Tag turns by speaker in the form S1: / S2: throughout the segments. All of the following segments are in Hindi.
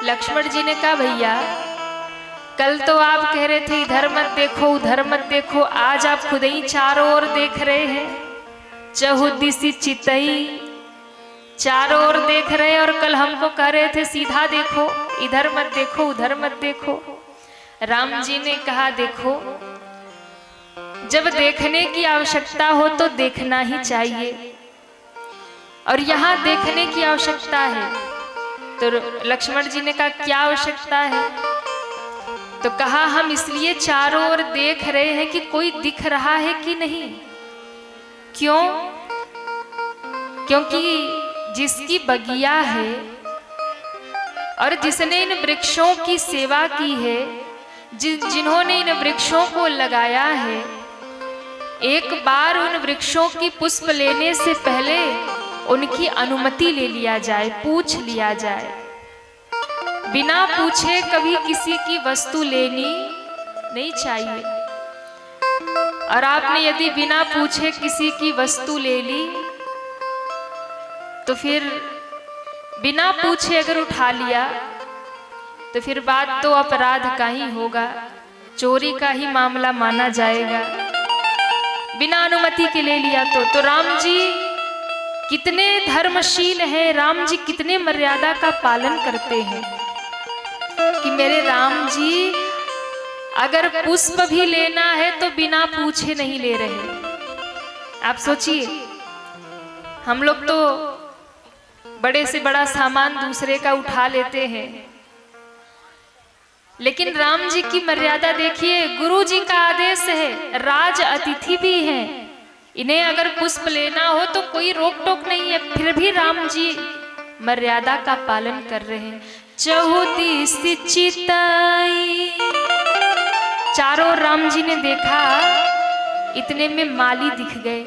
S1: लक्ष्मण जी ने कहा भैया कल तो आप कह रहे थे इधर मत देखो उधर मत देखो, आज आप खुद ही चारों ओर देख रहे हैं। चहुदिसी चितई, चारों ओर देख रहे हैं और कल हमको कह रहे थे सीधा देखो, इधर मत देखो उधर मत देखो। राम जी ने कहा देखो, जब देखने की आवश्यकता हो तो देखना ही चाहिए, और यहाँ देखने की आवश्यकता है। तो लक्ष्मण जी ने कहा क्या आवश्यकता है? तो कहा हम इसलिए चारों ओर देख रहे हैं कि कोई दिख रहा है कि नहीं। क्यों? क्योंकि जिसकी बगिया है और जिसने इन वृक्षों की सेवा की है, जिन्होंने इन वृक्षों को लगाया है, एक बार उन वृक्षों की पुष्प लेने से पहले उनकी अनुमति ले लिया जाए, पूछ लिया जाए। बिना पूछे कभी किसी की वस्तु लेनी नहीं चाहिए। और आपने यदि बिना पूछे किसी की वस्तु ले ली तो फिर बिना पूछे अगर उठा लिया तो फिर बात तो अपराध का ही होगा, चोरी का ही मामला माना जाएगा। बिना अनुमति के ले लिया तो राम जी कितने धर्मशील हैं, राम जी कितने मर्यादा का पालन करते हैं कि मेरे राम जी अगर पुष्प भी लेना है तो बिना पूछे नहीं ले रहे। आप सोचिए, हम लोग तो बड़े से बड़ा सामान दूसरे का उठा लेते हैं, लेकिन राम जी की मर्यादा देखिए। गुरु जी का आदेश है, राज अतिथि भी हैं, इन्हें अगर पुष्प लेना हो तो कोई रोक टोक नहीं है, फिर भी राम जी मर्यादा का पालन कर रहे हैं। चहुदिसी चितई, चारों राम जी ने देखा, इतने में माली दिख गए।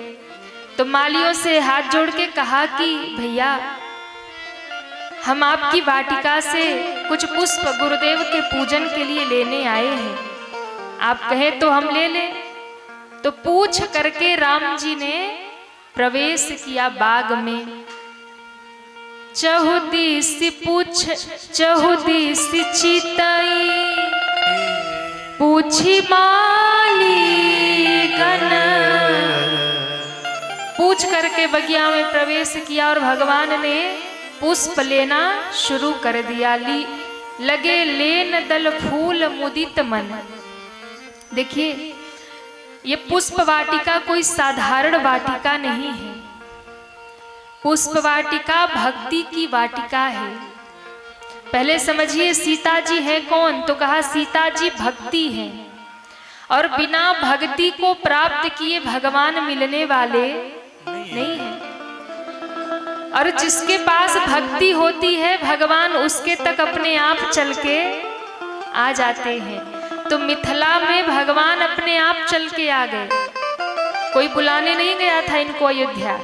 S1: तो मालियों से हाथ जोड़ के कहा कि भैया हम आपकी वाटिका से कुछ पुष्प गुरुदेव के पूजन के लिए लेने आए हैं, आप कहें तो हम ले लें। तो पूछ करके राम जी ने प्रवेश किया बाग में। चहुदिसी चितई पूछी माली गण, पूछ करके बगिया में प्रवेश किया और भगवान ने पुष्प लेना शुरू कर दिया। लगे लेन दल फूल मुदित मन। देखिए, ये पुष्प वाटिका कोई साधारण वाटिका नहीं है, पुष्प वाटिका भक्ति की वाटिका है। पहले समझिए सीता जी है कौन? तो कहा सीता जी भक्ति है, और बिना भक्ति को प्राप्त किए भगवान मिलने वाले नहीं है। और जिसके पास भक्ति होती है भगवान उसके तक अपने आप चल के आ जाते हैं। तो मिथिला में भगवान अपने आप चल के आ गए, कोई बुलाने नहीं गया था इनको अयोध्या,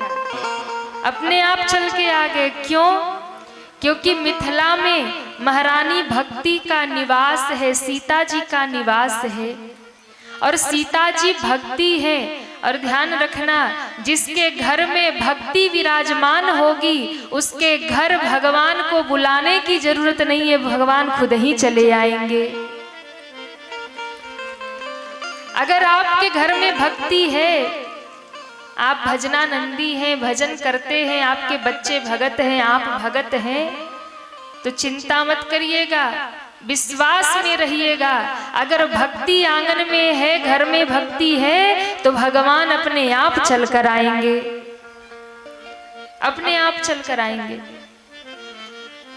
S1: अपने आप चल के आ गए। क्यों? क्योंकि मिथिला में महारानी भक्ति का निवास है, सीता जी का निवास है, और सीता जी भक्ति है। और ध्यान रखना, जिसके घर में भक्ति विराजमान होगी उसके घर भगवान को बुलाने की जरूरत नहीं है, भगवान खुद ही चले आएंगे। अगर आपके घर में भक्ति है, आप भजनानंदी हैं, भजन करते हैं, आपके बच्चे भगत हैं, आप भगत हैं, तो चिंता मत करिएगा, विश्वास में रहिएगा। अगर भक्ति आंगन में है, घर में भक्ति है, तो भगवान अपने आप चल कर आएंगे, अपने आप चल कर आएंगे।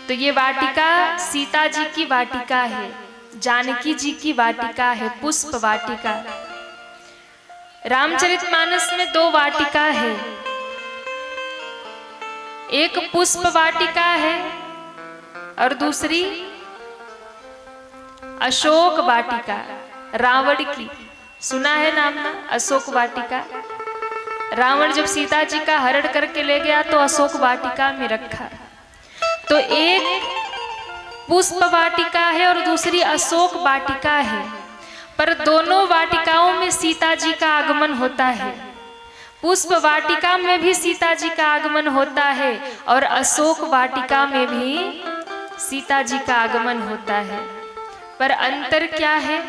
S1: तो ये वाटिका सीता जी की वाटिका है, जानकी जी की वाटिका है, पुष्प वाटिका। रामचरितमानस में 2 वाटिका है, एक पुष्प वाटिका है और दूसरी अशोक वाटिका, रावण की। सुना है नाम ना, अशोक वाटिका। रावण जब सीता जी का हरण करके ले गया तो अशोक वाटिका में रखा। तो एक पुष्प वाटिका है और दूसरी अशोक वाटिका है, पर दोनों वाटिकाओं में सीता जी का आगमन होता है। पुष्प वाटिका में भी सीता जी का आगमन होता है और अशोक वाटिका में भी सीता जी का आगमन होता है। पर अंतर क्या है?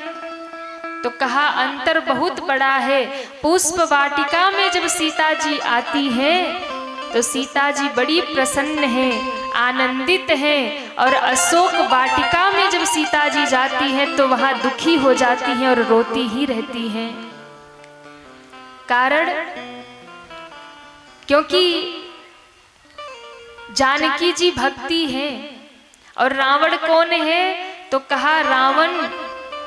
S1: तो कहा अंतर बहुत बड़ा है। पुष्प वाटिका में जब सीता जी आती हैं तो सीता जी बड़ी प्रसन्न हैं, आनंदित हैं, और अशोक वाटिका में जब सीता जी जाती हैं तो वहां दुखी हो जाती हैं और रोती ही रहती हैं। कारण क्योंकि जानकी जी भक्ति है और रावण कौन है? तो कहा रावण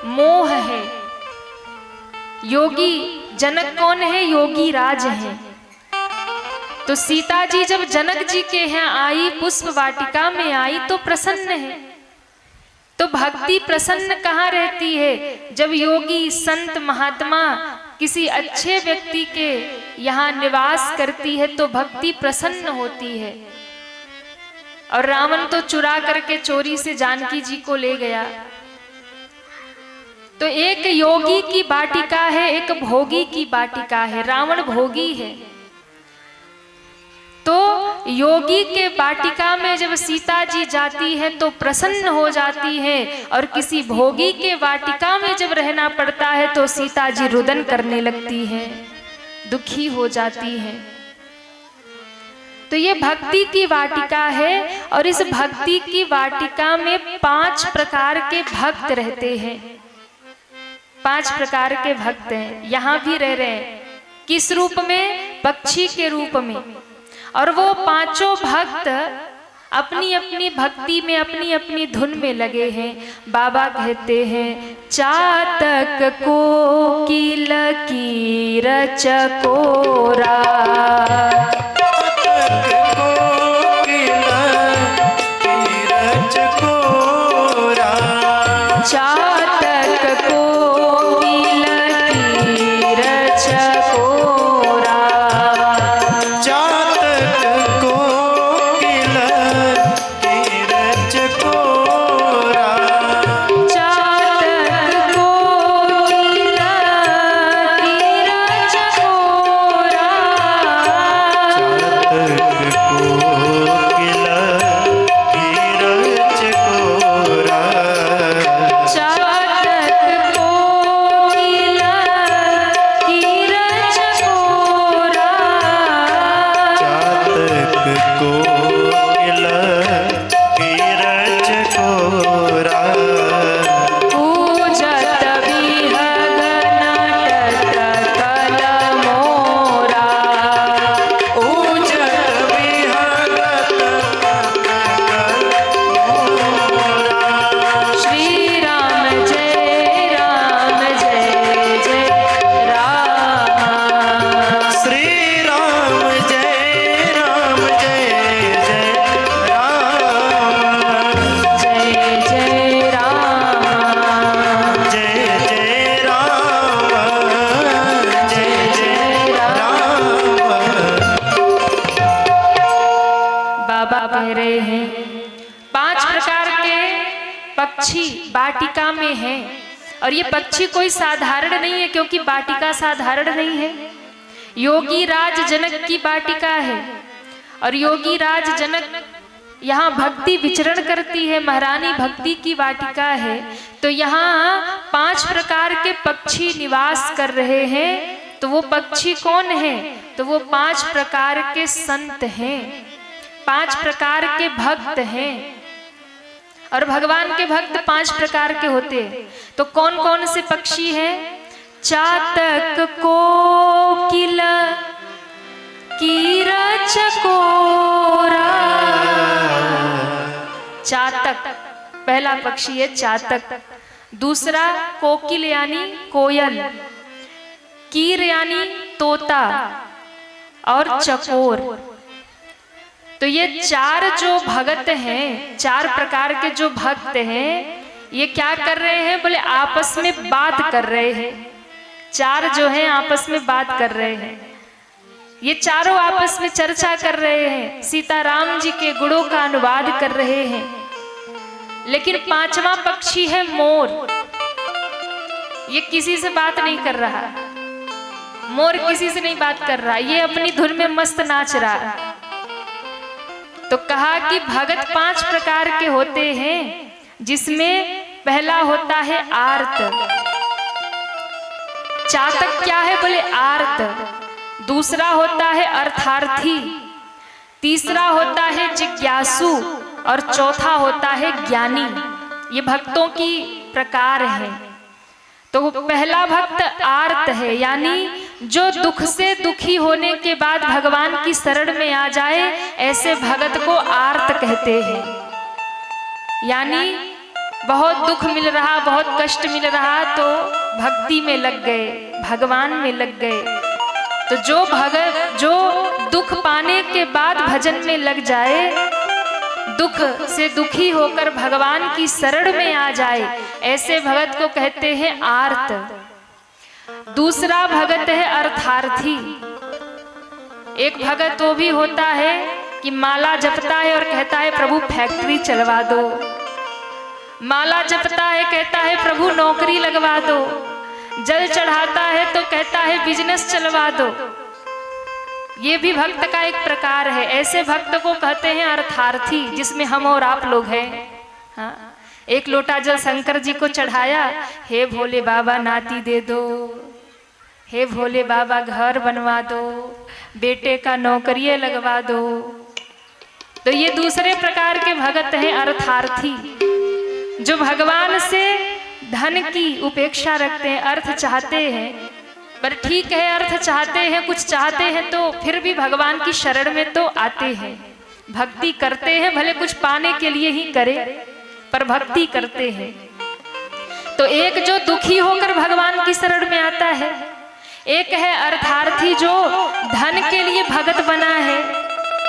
S1: मोह है। योगी जनक कौन है? योगी राज है। तो सीता जी जब जनक जी के यहाँ आई, पुष्प वाटिका में आई तो प्रसन्न है। तो भक्ति प्रसन्न कहाँ रहती है? जब योगी संत महात्मा किसी अच्छे व्यक्ति के यहाँ निवास करती है तो भक्ति प्रसन्न होती है। और रावण तो चुरा करके चोरी से जानकी जी को ले गया। तो एक योगी की वाटिका है, एक भोगी की वाटिका है। रावण भोगी है। तो योगी के वाटिका में जब सीता जी जाती है तो प्रसन्न हो जाती है, और किसी भोगी के वाटिका में जब रहना पड़ता है तो सीता जी रुदन करने लगती है, दुखी हो जाती है। तो ये भक्ति की वाटिका है, और इस भक्ति की वाटिका में 5 प्रकार के भक्त रहते हैं। 5 प्रकार के भक्त हैं, यहाँ भी रह रहे हैं। किस रूप में? पक्षी के रूप में। और वो 5 भक्त अपनी अपनी भक्ति में, अपनी अपनी धुन में लगे हैं। बाबा कहते हैं चातक कोकिल कीर चकोरा, पक्षी वाटिका में है। और ये पक्षी कोई साधारण नहीं है, क्योंकि वाटिका साधारण नहीं है। योगी राज जनक की वाटिका है, और योगी राज जनक यहाँ भक्ति विचरण करती है, महारानी भक्ति की वाटिका है। तो यहाँ 5 प्रकार के पक्षी निवास कर रहे हैं। तो वो पक्षी कौन है? तो वो 5 प्रकार के संत हैं, 5 प्रकार के भक्त हैं। और भगवान के भक्त 5 प्रकार के होते हैं। तो कौन कौन से पक्षी हैं? चातक कोकिल कीर चकोरा। चातक पहला पक्षी है चातक। दूसरा कोकिल यानी कोयल, कीर यानी तोता, और चकोर। तो ये 4 जो भगत हैं, 4 प्रकार के जो भक्त हैं, ये क्या कर रहे हैं? बोले आपस में बात कर रहे हैं। 4 जो हैं आपस में बात कर रहे हैं। ये चारों आपस में चर्चा कर रहे हैं, सीताराम जी के गुणों का अनुवाद कर रहे हैं। लेकिन 5वां पक्षी है मोर। ये किसी से बात नहीं कर रहा, मोर किसी से नहीं बात कर रहा, ये अपनी धुन में मस्त नाच रहा। तो कहा कि भगत 5 प्रकार के होते हैं, जिसमें पहला होता है आर्त। चातक क्या है? बोले आर्त। दूसरा होता है अर्थार्थी, तीसरा होता है जिज्ञासु और चौथा होता है ज्ञानी। ये भक्तों की प्रकार है। तो पहला भक्त आर्त है, यानी जो दुख से दुखी होने के बाद भगवान की शरण में आ जाए, ऐसे भगत को आर्त कहते हैं। यानी बहुत दुख मिल रहा, बहुत कष्ट मिल रहा, तो भक्ति में लग गए, भगवान में लग गए। तो जो भगत जो दुख पाने के बाद भजन में लग जाए, दुख से दुखी होकर भगवान की शरण में आ जाए, ऐसे भगत को कहते हैं आर्त। दूसरा भगत है अर्थार्थी। एक भगत वो भी होता है कि माला जपता है और कहता है प्रभु फैक्ट्री चलवा दो, माला जपता है कहता है प्रभु नौकरी लगवा दो, जल चढ़ाता है तो कहता है बिजनेस चलवा दो। ये भी भक्त का एक प्रकार है। ऐसे भक्त को कहते हैं अर्थार्थी, जिसमें हम और आप लोग हैं। हाँ, एक लोटा जल शंकर जी को चढ़ाया, हे भोले बाबा नाती दे दो, हे भोले बाबा घर बनवा दो, बेटे का नौकरी लगवा दो। तो ये दूसरे प्रकार के भगत हैं अर्थार्थी, जो भगवान से धन की उपेक्षा रखते हैं, अर्थ चाहते हैं, पर ठीक है अर्थ चाहते हैं, कुछ चाहते हैं, तो फिर भी भगवान की शरण में तो आते हैं, भक्ति करते हैं, भले कुछ पाने के लिए ही करे, पर भक्ति करते हैं। तो एक जो दुखी होकर भगवान की शरण में आता है, एक है अर्थार्थी जो धन के लिए भगत बना है,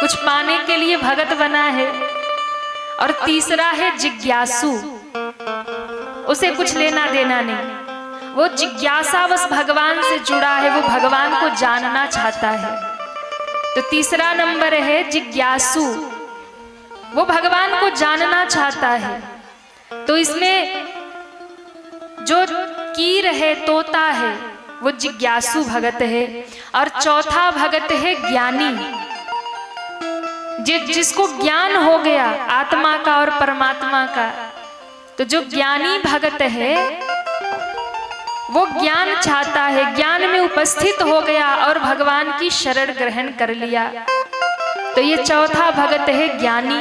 S1: कुछ पाने के लिए भगत बना है, और तीसरा है जिज्ञासु, उसे कुछ लेना देना नहीं, वो जिज्ञासावश भगवान से जुड़ा है, वो भगवान को जानना चाहता है। तो तीसरा नंबर है जिज्ञासु, वो भगवान को जानना चाहता है। तो इसमें जो कीर है, तोता है, वो जिज्ञासु भगत है। और चौथा भगत है ज्ञानी, जिसको ज्ञान हो गया आत्मा का और परमात्मा का। तो जो ज्ञानी भगत है वो ज्ञान चाहता है, ज्ञान में उपस्थित हो गया और भगवान की शरण ग्रहण कर लिया। तो ये चौथा भगत है ज्ञानी।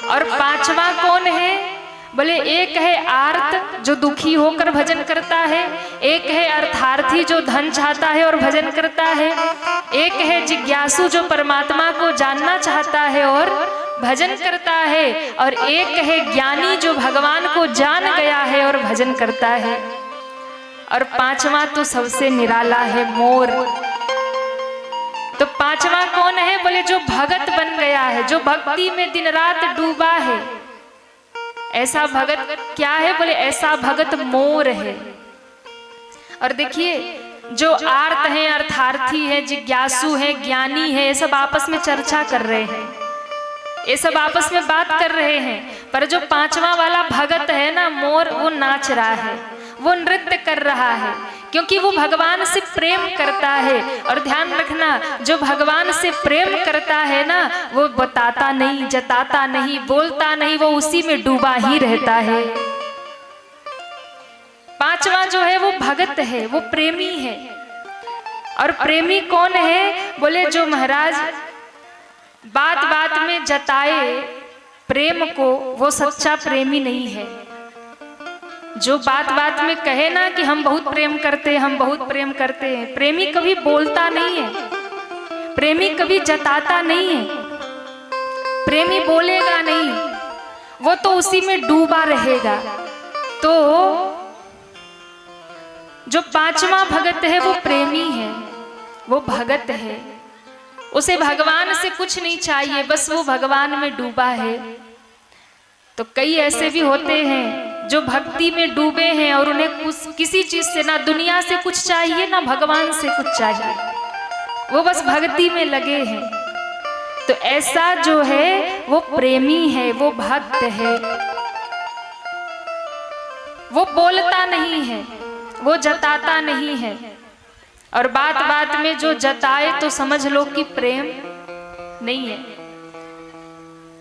S1: और पांचवा कौन है? बोले एक है आर्त जो दुखी होकर भजन करता है, एक है अर्थार्थी जो धन चाहता है और भजन करता है, एक है जिज्ञासु जो परमात्मा को जानना चाहता है और भजन करता है, और एक है ज्ञानी जो भगवान को जान गया है और भजन करता है। और पांचवा तो सबसे निराला है, मोर। तो पांचवा कौन है? बोले जो भगत बन गया है, जो भक्ति में दिन रात डूबा है, ऐसा भगत क्या है? बोले ऐसा भगत मोर है। और देखिए जो आर्त हैं, अर्थार्थी है, जिज्ञासु है, ज्ञानी है, ये सब आपस में चर्चा कर रहे हैं, ये सब आपस में बात कर रहे हैं, पर जो पांचवा वाला भगत है ना, मोर, वो नाच रहा है, वो नृत्य कर रहा है, क्योंकि वो भगवान से प्रेम करता है। और ध्यान रखना, जो भगवान से प्रेम करता है ना, वो बताता नहीं, जताता नहीं, बोलता नहीं, वो उसी में डूबा ही रहता है। पांचवा जो है वो भगत है, वो प्रेमी है। और प्रेमी कौन है? बोले जो महाराज बात बात में जताए प्रेम को, वो सच्चा प्रेमी नहीं है। जो बात बात में कहे ना कि हम बहुत प्रेम करते हैं, हम बहुत प्रेम करते हैं, प्रेमी कभी बोलता नहीं है, प्रेमी कभी जताता नहीं है, प्रेमी बोलेगा नहीं, वो तो उसी में डूबा रहेगा। तो जो पांचवा भगत है वो प्रेमी है, वो भगत है, उसे भगवान से कुछ नहीं चाहिए, बस वो भगवान में डूबा है। तो कई ऐसे भी होते हैं जो भक्ति में डूबे हैं और उन्हें किसी चीज से, ना दुनिया से कुछ चाहिए ना भगवान से कुछ चाहिए, वो बस भक्ति में लगे हैं। तो ऐसा जो है वो प्रेमी है, वो भक्त है, वो बोलता नहीं है, वो जताता नहीं है, और बात बात में जो जताए तो समझ लो कि प्रेम नहीं है।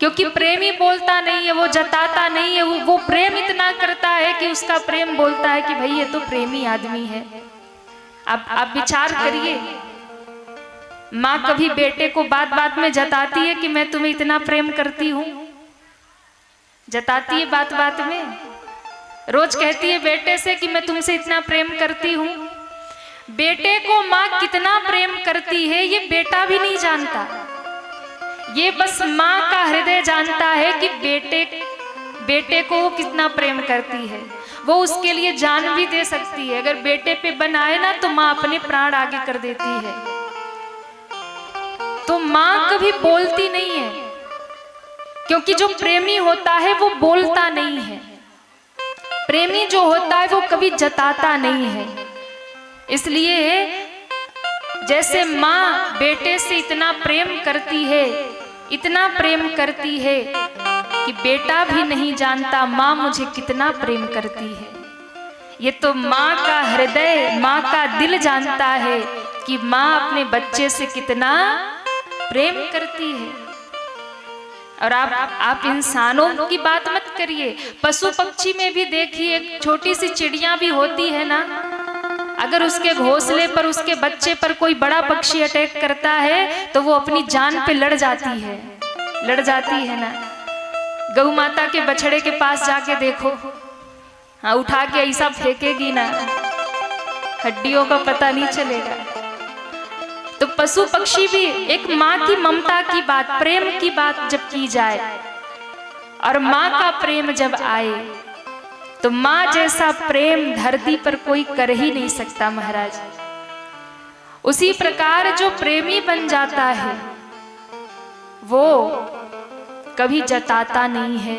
S1: क्योंकि प्रेमी बोलता नहीं है, वो जताता नहीं है, वो प्रेम इतना करता है कि उसका प्रेम बोलता है कि भाई ये तो प्रेमी आदमी है। आप विचार करिए, माँ कभी बेटे को बात बात में जताती है कि मैं तुम्हें इतना प्रेम करती हूँ? जताती है बात बात में? रोज कहती है बेटे से कि मैं तुमसे इतना प्रेम करती हूँ। बेटे को माँ कितना प्रेम करती है ये बेटा भी नहीं जानता। ये बस माँ का हृदय जानता है कि बेटे को वो कितना प्रेम करती है। वो उसके लिए जान भी दे सकती है। अगर बेटे पे बन आए ना तो माँ अपने प्राण आगे कर देती है। तो माँ कभी बोलती नहीं है, क्योंकि जो प्रेमी होता है वो बोलता नहीं है। प्रेमी जो होता है वो कभी जताता नहीं है। इसलिए जैसे माँ बेटे से इतना प्रेम करती है, इतना प्रेम करती है कि बेटा भी नहीं जानता माँ मुझे कितना प्रेम करती है। ये तो माँ का हृदय, माँ का दिल जानता है कि माँ अपने बच्चे से कितना प्रेम करती है। और आप इंसानों की बात मत करिए, पशु पक्षी में भी देखिए, एक छोटी सी चिड़िया भी होती है ना, अगर उसके घोंसले पर, उसके बच्चे पर कोई बड़ा पक्षी अटैक करता है तो वो अपनी जान पे लड़ जाती है ना। गौ माता के बछड़े के पास जाके देखो, हाँ उठा के ऐसा फेंकेगी ना, हड्डियों का पता नहीं चलेगा। तो पशु पक्षी भी, एक माँ की ममता की बात, प्रेम की बात जब की जाए और माँ का प्रेम जब आए तो माँ जैसा प्रेम धरती पर कोई कर ही नहीं सकता महाराज। उसी प्रकार जो प्रेमी बन जाता है वो कभी जताता नहीं है,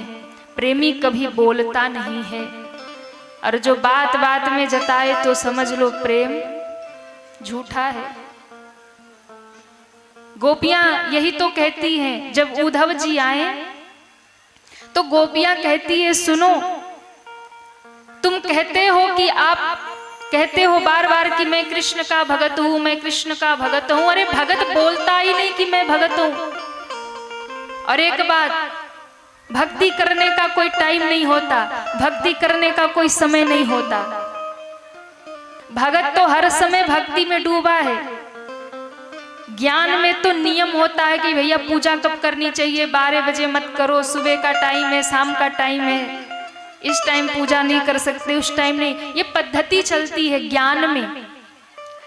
S1: प्रेमी कभी बोलता नहीं है। और जो बात बात में जताए तो समझ लो प्रेम झूठा है। गोपियां यही तो कहती हैं, जब उद्धव जी आए तो गोपियां कहती है सुनो, तुम कहते हो कि आप कहते हो बार बार कि मैं कृष्ण का भगत हूं, मैं कृष्ण का भगत हूं। अरे भगत बोलता ही नहीं कि मैं भगत हूं। और एक बात, भक्ति करने का कोई टाइम नहीं होता, भक्ति करने का कोई समय नहीं होता। भगत तो हर समय भक्ति में डूबा है। ज्ञान में तो नियम होता है कि भैया पूजा कब करनी चाहिए, 12 बजे मत करो, सुबह का टाइम है, शाम का टाइम है, इस टाइम पूजा नहीं कर सकते, उस टाइम नहीं, ये पद्धति चलती है ज्ञान में।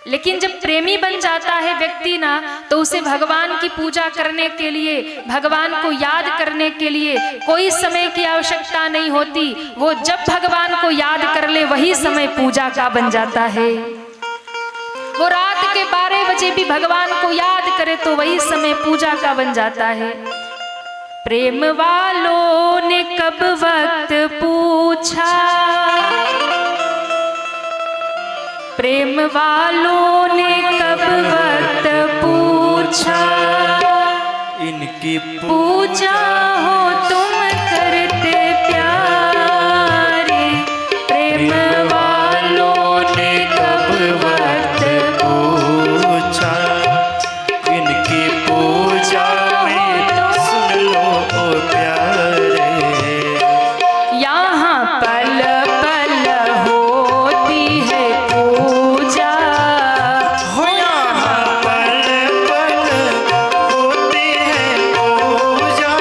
S1: लेकिन जब प्रेमी बन जाता है व्यक्ति ना, तो उसे भगवान की पूजा करने के लिए, भगवान को याद करने के लिए कोई समय की आवश्यकता नहीं होती। वो जब भगवान को याद कर ले वही समय पूजा का बन जाता है। वो रात के 12 बजे भी भगवान को याद करे तो वही समय पूजा का बन जाता है। प्रेम वालों ने कब वक्त पूछा, प्रेम वालों ने कब वक्त पूछा,
S2: इनकी
S1: पूजा हो तुम करते प्यारे। प्रेम वालों ने कब वक्त
S2: पूछा, इनकी पूजा में सुन लो ओ प्यारे।
S1: यहाँ पल पल होती है पूजा,
S2: हो यहाँ पल पल होती है पूजा।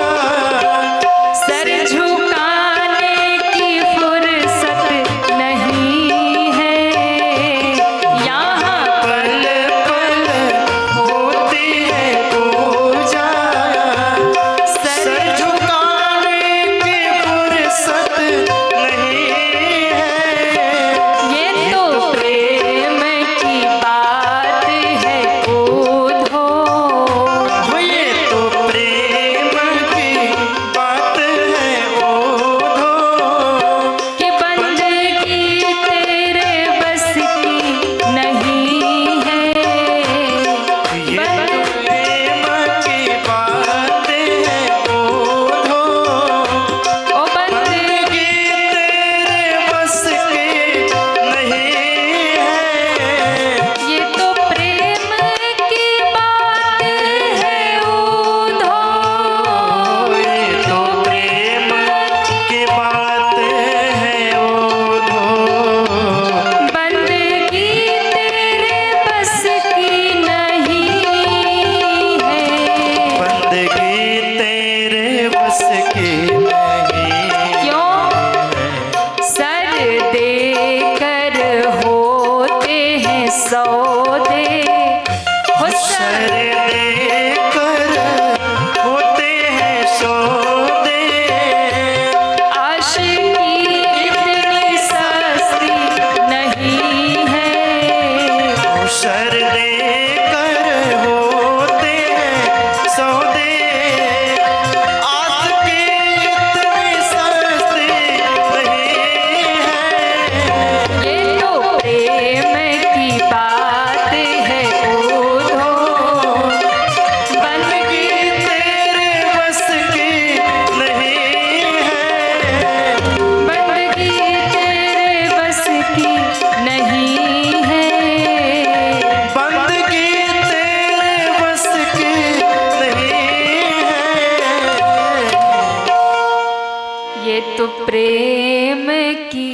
S1: प्रेम की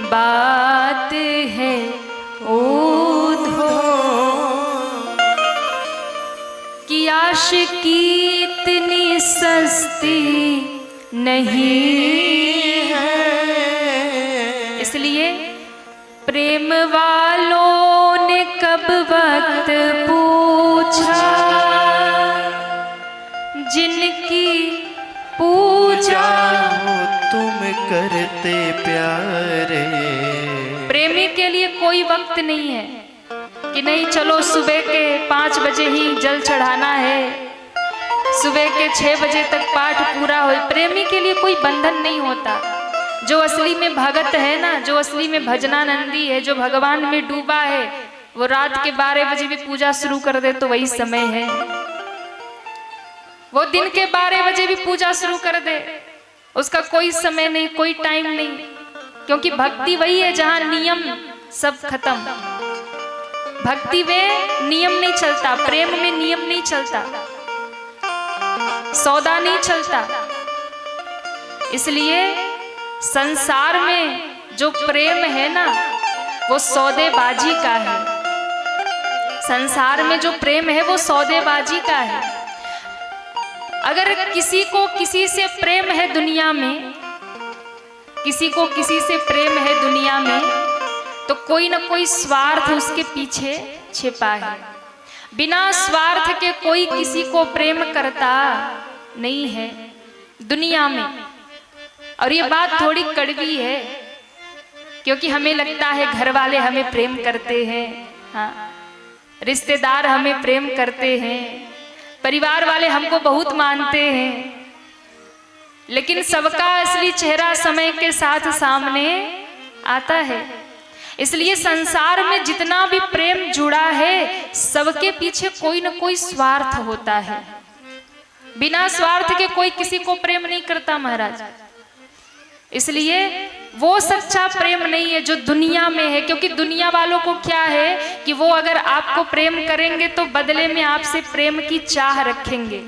S1: बात है ओधो कि आशिकी इतनी सस्ती नहीं है। इसलिए प्रेम वालों ने कब वक्त पूछा, जिनकी पूजा
S2: तुम करते प्यारे।
S1: प्रेमी के लिए कोई वक्त नहीं है कि नहीं चलो सुबह के 5 बजे ही जल चढ़ाना है, सुबह के 6 बजे तक पाठ पूरा हो। प्रेमी के लिए कोई बंधन नहीं होता। जो असली में भगत है ना, जो असली में भजनानंदी है, जो भगवान में डूबा है, वो रात के 12 बजे भी पूजा शुरू कर दे तो वही समय है। वो दिन के 12 बजे भी पूजा शुरू कर दे, उसका कोई समय नहीं, कोई टाइम नहीं, क्योंकि भक्ति वही है जहां नियम सब खत्म। भक्ति में नियम नहीं चलता, प्रेम में नियम नहीं चलता, सौदा नहीं चलता। इसलिए संसार में जो प्रेम है ना, वो सौदेबाजी का है। संसार में जो प्रेम है वो सौदेबाजी का है। अगर किसी को किसी से प्रेम है दुनिया में, किसी को किसी से प्रेम है दुनिया में, तो कोई ना कोई स्वार्थ उसके पीछे छिपा है। बिना स्वार्थ के कोई किसी को प्रेम करता नहीं है दुनिया में। और ये बात थोड़ी कड़वी है, क्योंकि हमें लगता है घर वाले हमें प्रेम करते हैं, हाँ, रिश्तेदार हमें प्रेम करते हैं, परिवार वाले हमको बहुत मानते हैं, लेकिन सबका असली चेहरा समय के साथ सामने आता है। इसलिए संसार में जितना भी प्रेम जुड़ा है, सबके पीछे कोई ना कोई स्वार्थ होता है। बिना स्वार्थ के कोई किसी को प्रेम नहीं करता महाराज। इसलिए वो सच्चा प्रेम नहीं है जो दुनिया में है, क्योंकि दुनिया वालों को क्या है कि वो अगर आपको प्रेम करेंगे तो बदले में आपसे प्रेम की चाह रखेंगे।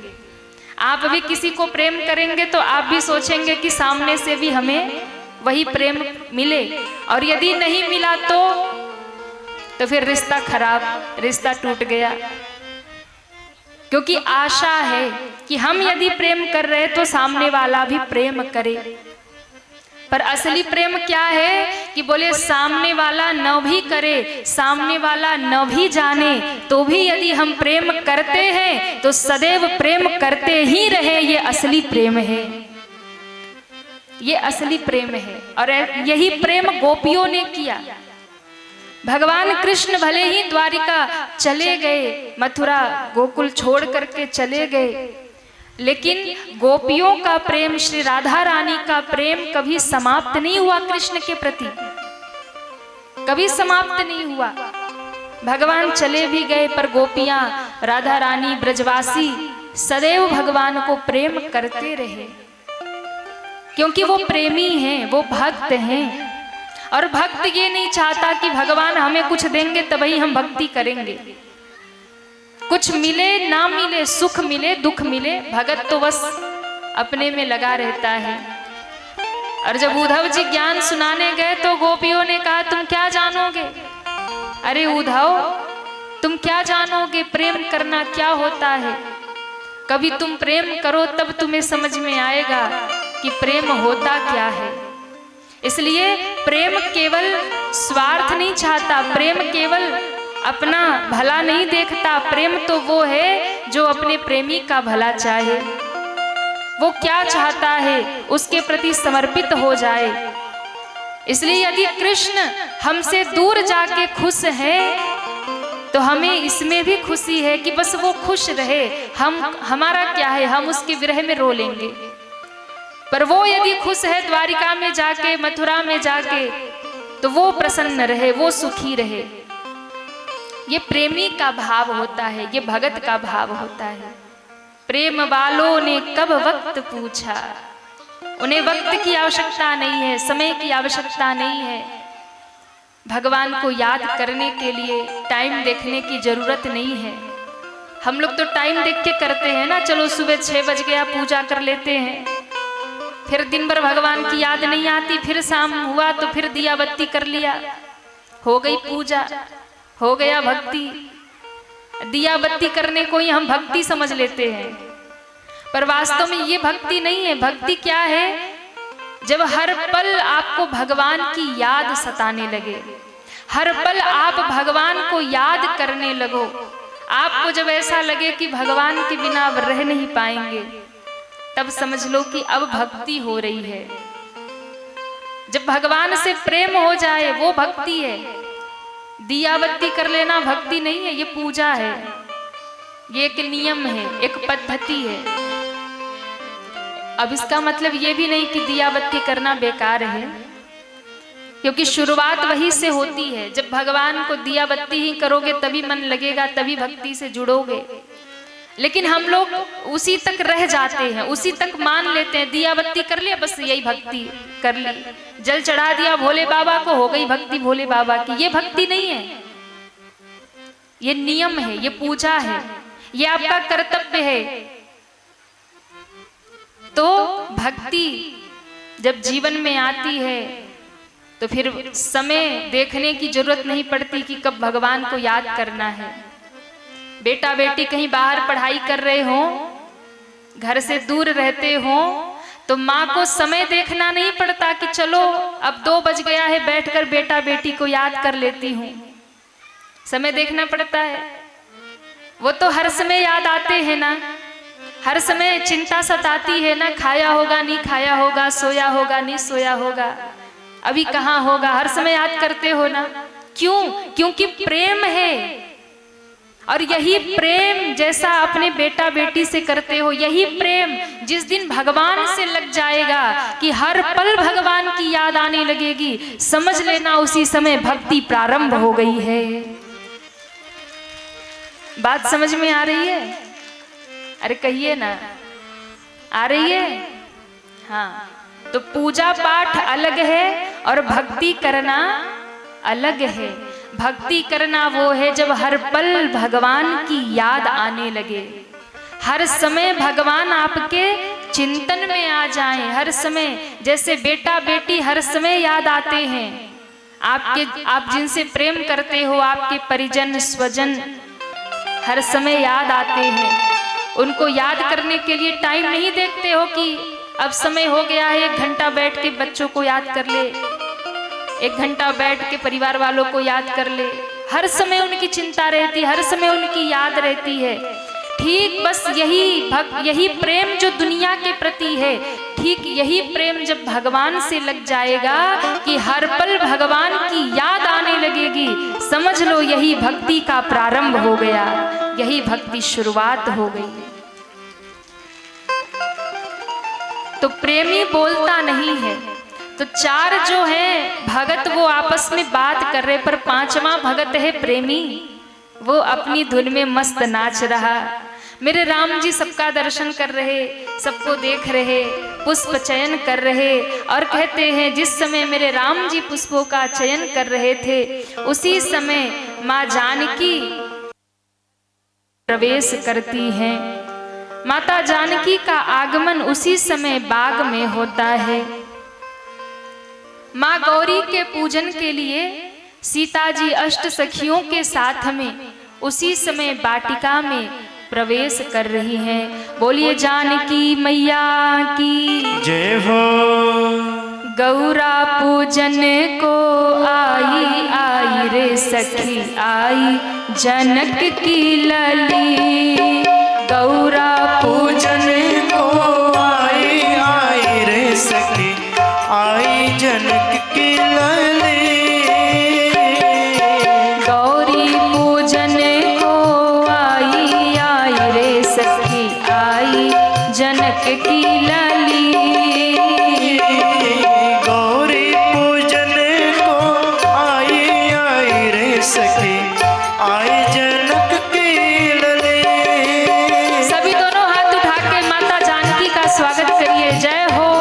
S1: आप भी किसी को प्रेम करेंगे तो आप भी सोचेंगे कि सामने से भी हमें वही प्रेम मिले, और यदि नहीं मिला तो फिर रिश्ता खराब, रिश्ता टूट गया। क्योंकि आशा है कि हम यदि प्रेम कर रहे तो सामने वाला भी प्रेम करे। पर असली प्रेम क्या है कि बोले सामने वाला न भी करे, सामने वाला न भी जाने, तो भी यदि हम प्रेम करते हैं तो सदैव प्रेम करते ही रहे। ये असली प्रेम है, ये असली प्रेम है। और यही प्रेम गोपियों ने किया। भगवान कृष्ण भले ही द्वारिका चले गए, मथुरा गोकुल छोड़ करके चले गए, लेकिन गोपियों का प्रेम, श्री राधा रानी का प्रेम कभी समाप्त नहीं हुआ। कृष्ण के प्रति कभी समाप्त नहीं हुआ। भगवान चले भी गए पर गोपियां, राधा रानी, ब्रजवासी सदैव भगवान को प्रेम करते रहे, क्योंकि वो प्रेमी हैं, वो भक्त हैं। और भक्त ये नहीं चाहता कि भगवान हमें कुछ देंगे तभी हम भक्ति करेंगे। कुछ मिले ना मिले, सुख मिले दुख मिले, भगत तो बस अपने में लगा रहता है। और जब उद्धव जी ज्ञान सुनाने गए तो गोपियों ने कहा तुम क्या जानोगे? अरे उद्धव, तुम क्या जानोगे प्रेम करना क्या होता है? कभी तुम प्रेम करो तब तुम्हें समझ में आएगा कि प्रेम होता क्या है। इसलिए प्रेम केवल स्वार्थ नहीं चाहता, प्रेम केवल अपना भला नहीं देखता। प्रेम तो वो है जो अपने प्रेमी का भला चाहे, वो क्या चाहता है उसके प्रति समर्पित हो जाए। इसलिए यदि कृष्ण हमसे दूर जाके खुश है तो हमें इसमें भी खुशी है कि बस वो खुश रहे। हमारा क्या है, हम उसके विरह में रो लेंगे। पर वो यदि खुश है द्वारिका में जाके, मथुरा में जाके, तो वो प्रसन्न रहे, वो सुखी रहे। ये प्रेमी का भाव होता है, ये भगत का भाव होता है। प्रेम वालों ने कब वक्त पूछा, उन्हें वक्त की आवश्यकता नहीं है, समय की आवश्यकता नहीं है। भगवान को याद करने के लिए टाइम देखने की जरूरत नहीं है। हम लोग तो टाइम देख के करते हैं ना, चलो सुबह 6 बज गया पूजा कर लेते हैं, फिर दिन भर भगवान की याद नहीं आती, फिर शाम हुआ तो फिर दिया बत्ती कर लिया, हो गई पूजा, हो गया भक्ति। दिया बत्ती करने को ही हम भक्ति समझ लेते हैं, पर वास्तव में ये भक्ति नहीं है। भक्ति क्या है? जब हर पल आपको भगवान की याद सताने लगे, हर पल आप भगवान को याद करने लगो, आपको जब ऐसा लगे कि भगवान के बिना अब रह नहीं पाएंगे, तब समझ लो कि अब भक्ति हो रही है। जब भगवान से प्रेम हो जाए वो भक्ति है। दिया बत्ती कर लेना भक्ति नहीं है, ये पूजा है, ये एक नियम है, एक पद्धति है। अब इसका मतलब ये भी नहीं कि दिया बत्ती करना बेकार है, क्योंकि शुरुआत वही से होती है। जब भगवान को दिया बत्ती ही करोगे तभी मन लगेगा, तभी भक्ति से जुड़ोगे। लेकिन हम लोग उसी तक रह जाते हैं, उसी तक मान लेते हैं, दिया बत्ती कर लिया बस यही भक्ति कर ली, जल चढ़ा दिया भोले बाबा को, हो गई भक्ति भोले बाबा की। ये भक्ति नहीं है, ये नियम है, ये पूजा है, ये आपका कर्तव्य है। तो भक्ति जब जीवन में आती है तो फिर समय देखने की जरूरत नहीं पड़ती कि कब भगवान को याद करना है। बेटा बेटी कहीं बाहर पढ़ाई कर रहे हो, घर से दूर रहते हो, तो माँ को समय देखना नहीं पड़ता कि चलो अब 2 बज गया है, बैठकर बेटा बेटी को याद कर लेती हूँ। समय देखना पड़ता है। वो तो हर समय याद आते हैं ना, हर समय चिंता सताती है ना, खाया होगा नहीं खाया होगा, सोया होगा नहीं सोया होगा, अभी कहाँ होगा, हर समय याद करते हो ना। क्यों? क्योंकि प्रेम है। और यही प्रेम जैसा अपने बेटा बेटी से करते हो, यही प्रेम जिस दिन भगवान से लग जाएगा कि हर पल भगवान की याद आने लगेगी, समझ लेना उसी समय भक्ति प्रारंभ हो गई है। बात समझ में आ रही है? अरे कहिए ना, आ रही है? हाँ, तो पूजा पाठ अलग है और भक्ति करना अलग है। भक्ति करना वो है जब हर पल भगवान की याद आने लगे, हर समय भगवान आपके चिंतन में आ जाएं, हर समय जैसे बेटा बेटी हर समय याद आते हैं आपके, आप जिनसे प्रेम करते हो, आपके परिजन स्वजन हर समय याद आते हैं। उनको याद करने के लिए टाइम नहीं देखते हो कि अब समय हो गया है 1 घंटा बैठ के बच्चों को याद कर ले, 1 घंटा बैठ के परिवार वालों को याद कर ले। हर समय उनकी चिंता रहती है, हर समय उनकी याद रहती है। ठीक बस यही प्रेम जो दुनिया के प्रति है, ठीक यही प्रेम जब भगवान से लग जाएगा कि हर पल भगवान की याद आने लगेगी, समझ लो यही भक्ति का प्रारंभ हो गया, यही भक्ति शुरुआत हो गई। तो प्रेमी बोलता नहीं है, तो 4 जो है भगत वो आपस में बात कर रहे, पर 5वां भगत है प्रेमी, वो अपनी धुन में मस्त नाच रहा। मेरे राम जी सबका दर्शन कर रहे, सबको देख रहे, पुष्प चयन कर रहे, और कहते हैं जिस समय मेरे राम जी पुष्पों का चयन कर रहे थे उसी समय माँ जानकी प्रवेश करती हैं। माता जानकी का आगमन उसी समय बाग में होता है। माँ गौरी के पूजन के लिए सीता जी अष्ट सखियों के साथ में उसी समय वाटिका में प्रवेश कर रही हैं। बोलिए जानकी मैया की
S2: जय हो।
S1: गौरा पूजन को आई आई रे सखी आई जनक की लली, गौरा
S2: पूजन को आई आई रे सखी आई जनक की लली,
S1: गौरी पूजन को आई आई रे सखी आई जनक की लली,
S2: गौरी पूजन को आई आई रे सखी आई जनक की लली।
S1: सभी दोनों हाथ उठा के माता जानकी का स्वागत करिए। जय हो।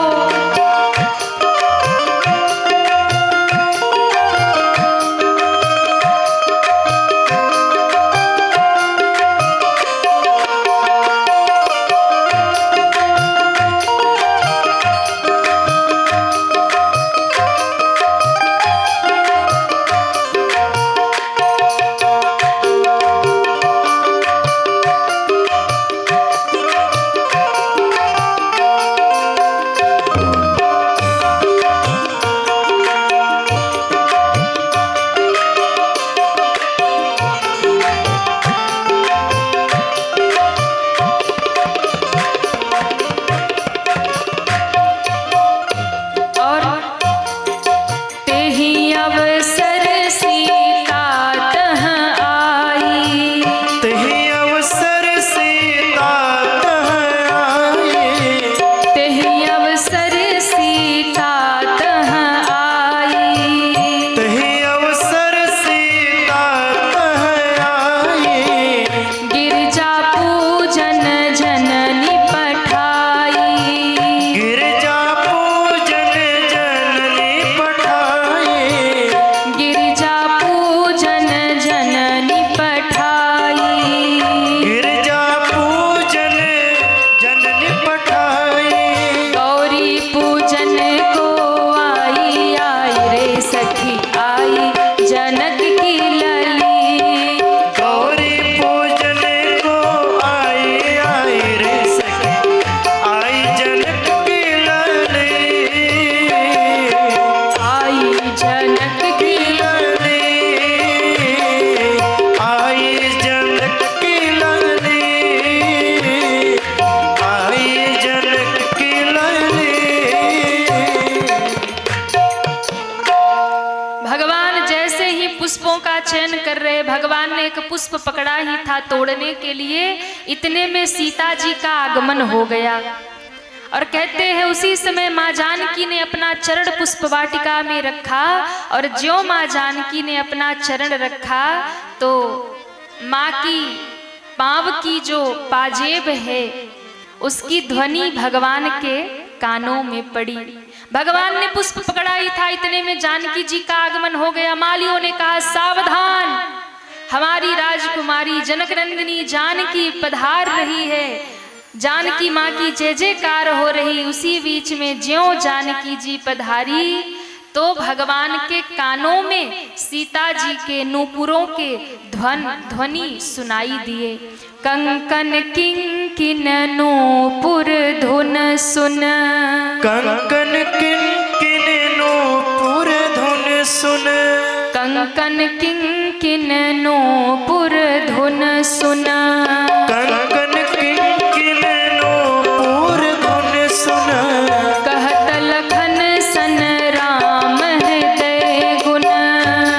S1: चयन कर रहे, भगवान ने एक पुष्प पकड़ा ही था तोड़ने के लिए, इतने में सीता जी का आगमन हो गया। और कहते हैं उसी समय माँ जानकी ने अपना चरण पुष्प वाटिका में रखा, और ज्यों माँ जानकी ने अपना चरण रखा तो माँ की पाँव की जो पाजेब है उसकी ध्वनि भगवान के कानों में पड़ी। भगवान ने पुष्प पकड़ा ही था, इतने में जानकी जी का आगमन हो गया। मालियों ने कहा सावधान, हमारी राजकुमारी जनक नंदिनी जानकी पधार रही है। जानकी माँ की जय जयकार हो रही। उसी बीच में ज्यों जानकी जी पधारी तो भगवान के कानों में सीता जी के नूपुरों के ध्वनि सुनाई दिए। कंकन किंकिन नूपुर धुन सुन,
S2: कंकन किंकिन नूपुर धुन सुन,
S1: कंकन किंकिन नूपुर धुन सुन,
S2: कंकन किंकिन नूपुर धुन सुन,
S1: कहत लखन सन राम हृदय गुण,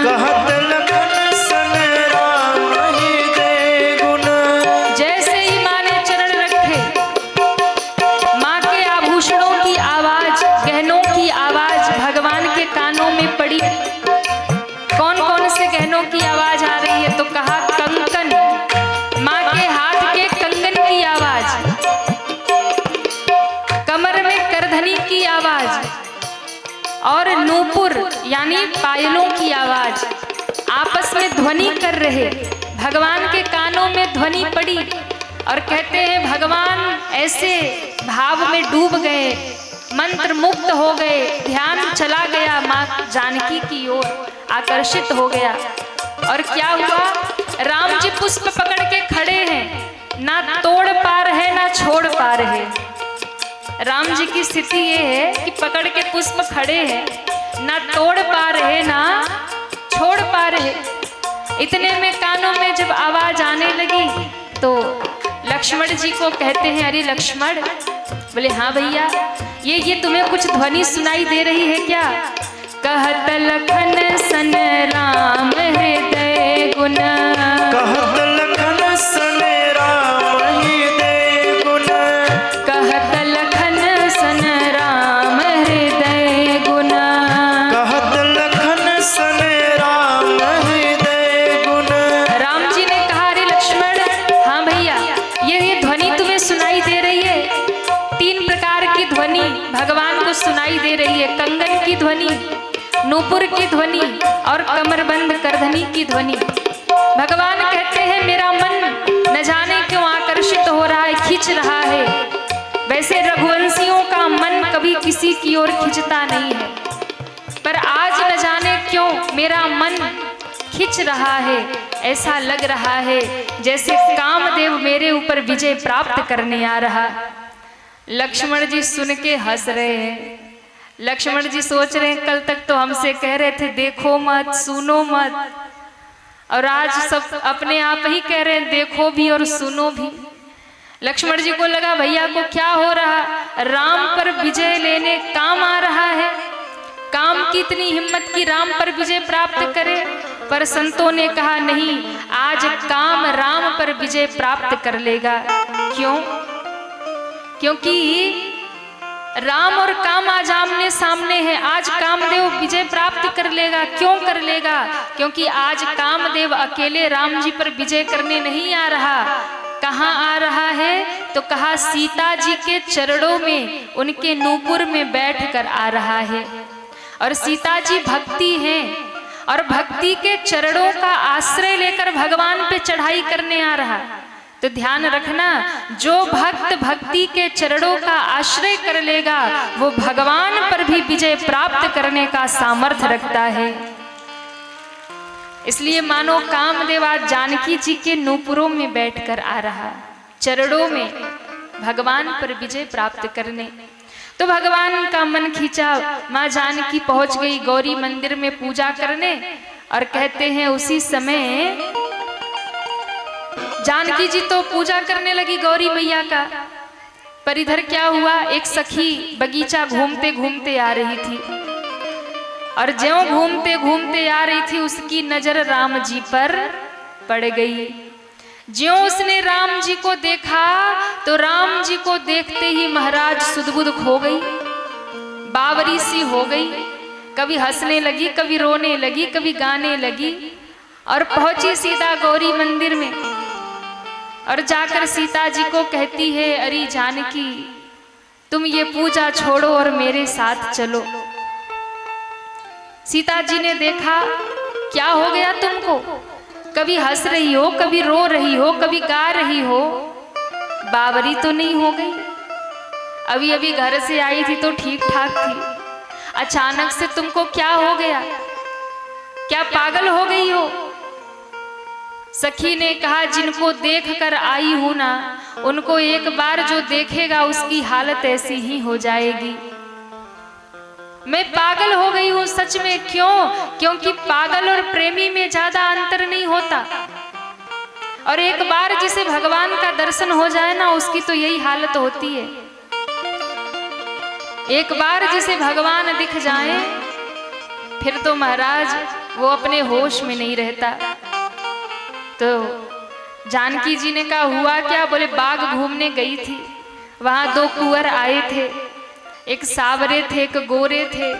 S2: कहत लखन सन राम हृदय गुण।
S1: जैसे ही माँ ने चरण रखे, माँ के आभूषणों की आवाज, गहनों की आवाज भगवान के कानों में पड़ी। कौन कौन से गहनों की आवाज आ रही है? तो कहा कंकन, माँ के हाथ के कंगन की आवाज, कमर में करधनी की आवाज, और नूपुर यानी पायलों की आवाज आपस में ध्वनि कर रहे। भगवान के कानों में ध्वनि पड़ी और कहते हैं भगवान ऐसे भाव में डूब गए, मंत्र मुक्त हो गए, ध्यान चला गया माँ जानकी की ओर, आकर्षित हो गया। और क्या हुआ? राम जी पुष्प पकड़ के खड़े हैं, ना तोड़ पा रहे ना छोड़ पा रहे। राम जी की स्थिति ये है कि पकड़ के पुष्प खड़े हैं, ना तोड़ पा रहे ना छोड़ पा रहे। इतने में कानों में जब आवाज आने लगी तो लक्ष्मण जी को कहते हैं, अरे लक्ष्मण। बोले हाँ भैया, ये तुम्हें कुछ ध्वनि सुनाई दे रही है क्या? कहत लखन सन राम हृदय गुण,
S2: कहत लखन सन राम हृदय गुण,
S1: कहत लखन सन राम हृदय गुण,
S2: कहत लखन सन राम हृदय गुण।
S1: राम जी ने कहा, अरे लक्ष्मण, हाँ भैया, ये ध्वनि तुम्हें सुनाई दे रही है। 3 प्रकार की ध्वनि भगवान को सुनाई दे रही है, कंगन की ध्वनि, नूपुर की ध्वनि और कमरबंद करधनी की ध्वनि। भगवान कहते हैं मेरा मन न जाने क्यों आकर्षित हो रहा है, खींच रहा है। वैसे रघुवंशियों का मन कभी किसी की ओर खींचता नहीं है, पर आज न जाने क्यों मेरा मन खींच रहा है। ऐसा लग रहा है जैसे कामदेव मेरे ऊपर विजय प्राप्त करने आ रहा। लक्ष्मण जी सुन के हंस रहे हैं। लक्ष्मण जी सोच रहे हैं कल तक तो हमसे कह रहे थे देखो मत, सुनो मत, और आज सब अपने आप ही कह रहे हैं देखो भी और सुनो भी। लक्ष्मण जी को लगा भैया को क्या हो रहा, राम पर विजय लेने काम आ रहा है। काम की इतनी हिम्मत की राम पर विजय प्राप्त करे। पर संतों ने कहा नहीं, आज काम राम पर विजय प्राप्त कर लेगा। क्यों? क्योंकि राम और काम आज आमने सामने है। आज कामदेव विजय प्राप्त कर लेगा। क्यों कर लेगा? क्योंकि आज कामदेव अकेले राम जी पर विजय करने नहीं आ रहा। कहाँ आ रहा है? तो कहा सीता जी के चरणों में, उनके नूपुर में बैठकर आ रहा है। और सीता जी भक्ति हैं और भक्ति के चरणों का आश्रय लेकर भगवान पे चढ़ाई करने आ रहा। तो ध्यान रखना, जो भक्त भक्ति के चरणों का आश्रय कर लेगा वो भगवान पर भी विजय प्राप्त करने का सामर्थ्य रखता है। इसलिए मानो कामदेव आज जानकी जी के नूपुरों में बैठकर आ रहा, चरणों में भगवान पर विजय प्राप्त करने। तो भगवान का मन खींचा, माँ जानकी पहुंच गई गौरी मंदिर में पूजा करने। और कहते हैं उसी समय जानकी जी तो पूजा करने लगी गौरी मैया का, पर इधर क्या हुआ, एक सखी बगीचा घूमते घूमते आ रही थी। और ज्यों घूमते घूमते आ रही थी उसकी नजर राम जी पर पड़ गई। ज्यों उसने राम जी को देखा तो राम जी को देखते ही महाराज सुध-बुध खो गई, बावरी सी हो गई, कभी हंसने लगी, कभी रोने लगी, कभी गाने लगी और पहुंची सीता गौरी मंदिर में और जाकर सीता जी को कहती है, अरे जानकी तुम ये पूजा छोड़ो और मेरे साथ चलो। सीता जी ने देखा, क्या हो गया तुमको, कभी हंस रही हो, कभी रो रही हो, कभी गा रही हो, बावरी तो नहीं हो गई? अभी अभी घर से आई थी तो ठीक ठाक थी, अचानक से तुमको क्या हो गया, क्या पागल हो गई हो? सखी ने कहा, जिनको देख कर आई हूं ना, उनको एक बार जो देखेगा उसकी हालत ऐसी ही हो जाएगी। मैं पागल हो गई हूं सच में। क्यों? क्योंकि पागल और प्रेमी में ज्यादा अंतर नहीं होता, और एक बार जिसे भगवान का दर्शन हो जाए ना, उसकी तो यही हालत होती है। एक बार जिसे भगवान दिख जाए फिर तो महाराज वो अपने होश में नहीं रहता। तो जानकी जी ने कहा, हुआ क्या? बोले, बाग घूमने गई थी, वहां दो कुंवर आए थे, एक सावरे थे, एक गोरे थे,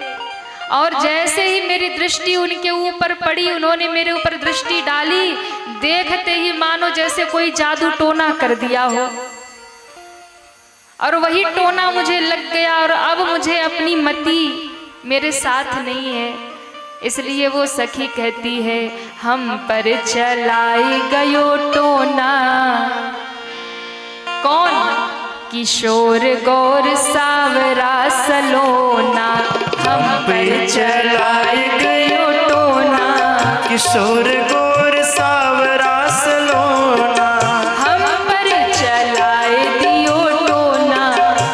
S1: और जैसे ही मेरी दृष्टि उनके ऊपर पड़ी, उन्होंने मेरे ऊपर दृष्टि डाली, देखते ही मानो जैसे कोई जादू टोना कर दिया हो, और वही टोना मुझे लग गया और अब मुझे अपनी मति मेरे साथ नहीं है। इसलिए वो सखी कहती है, हम पर चलाई गयो टोना, कौन? किशोर गौर सावरा सलोना, हम पर चलाई गयो टोना,
S2: किशोर गौर सावरा सलोना,
S1: हम पर चलाए दियो टोना,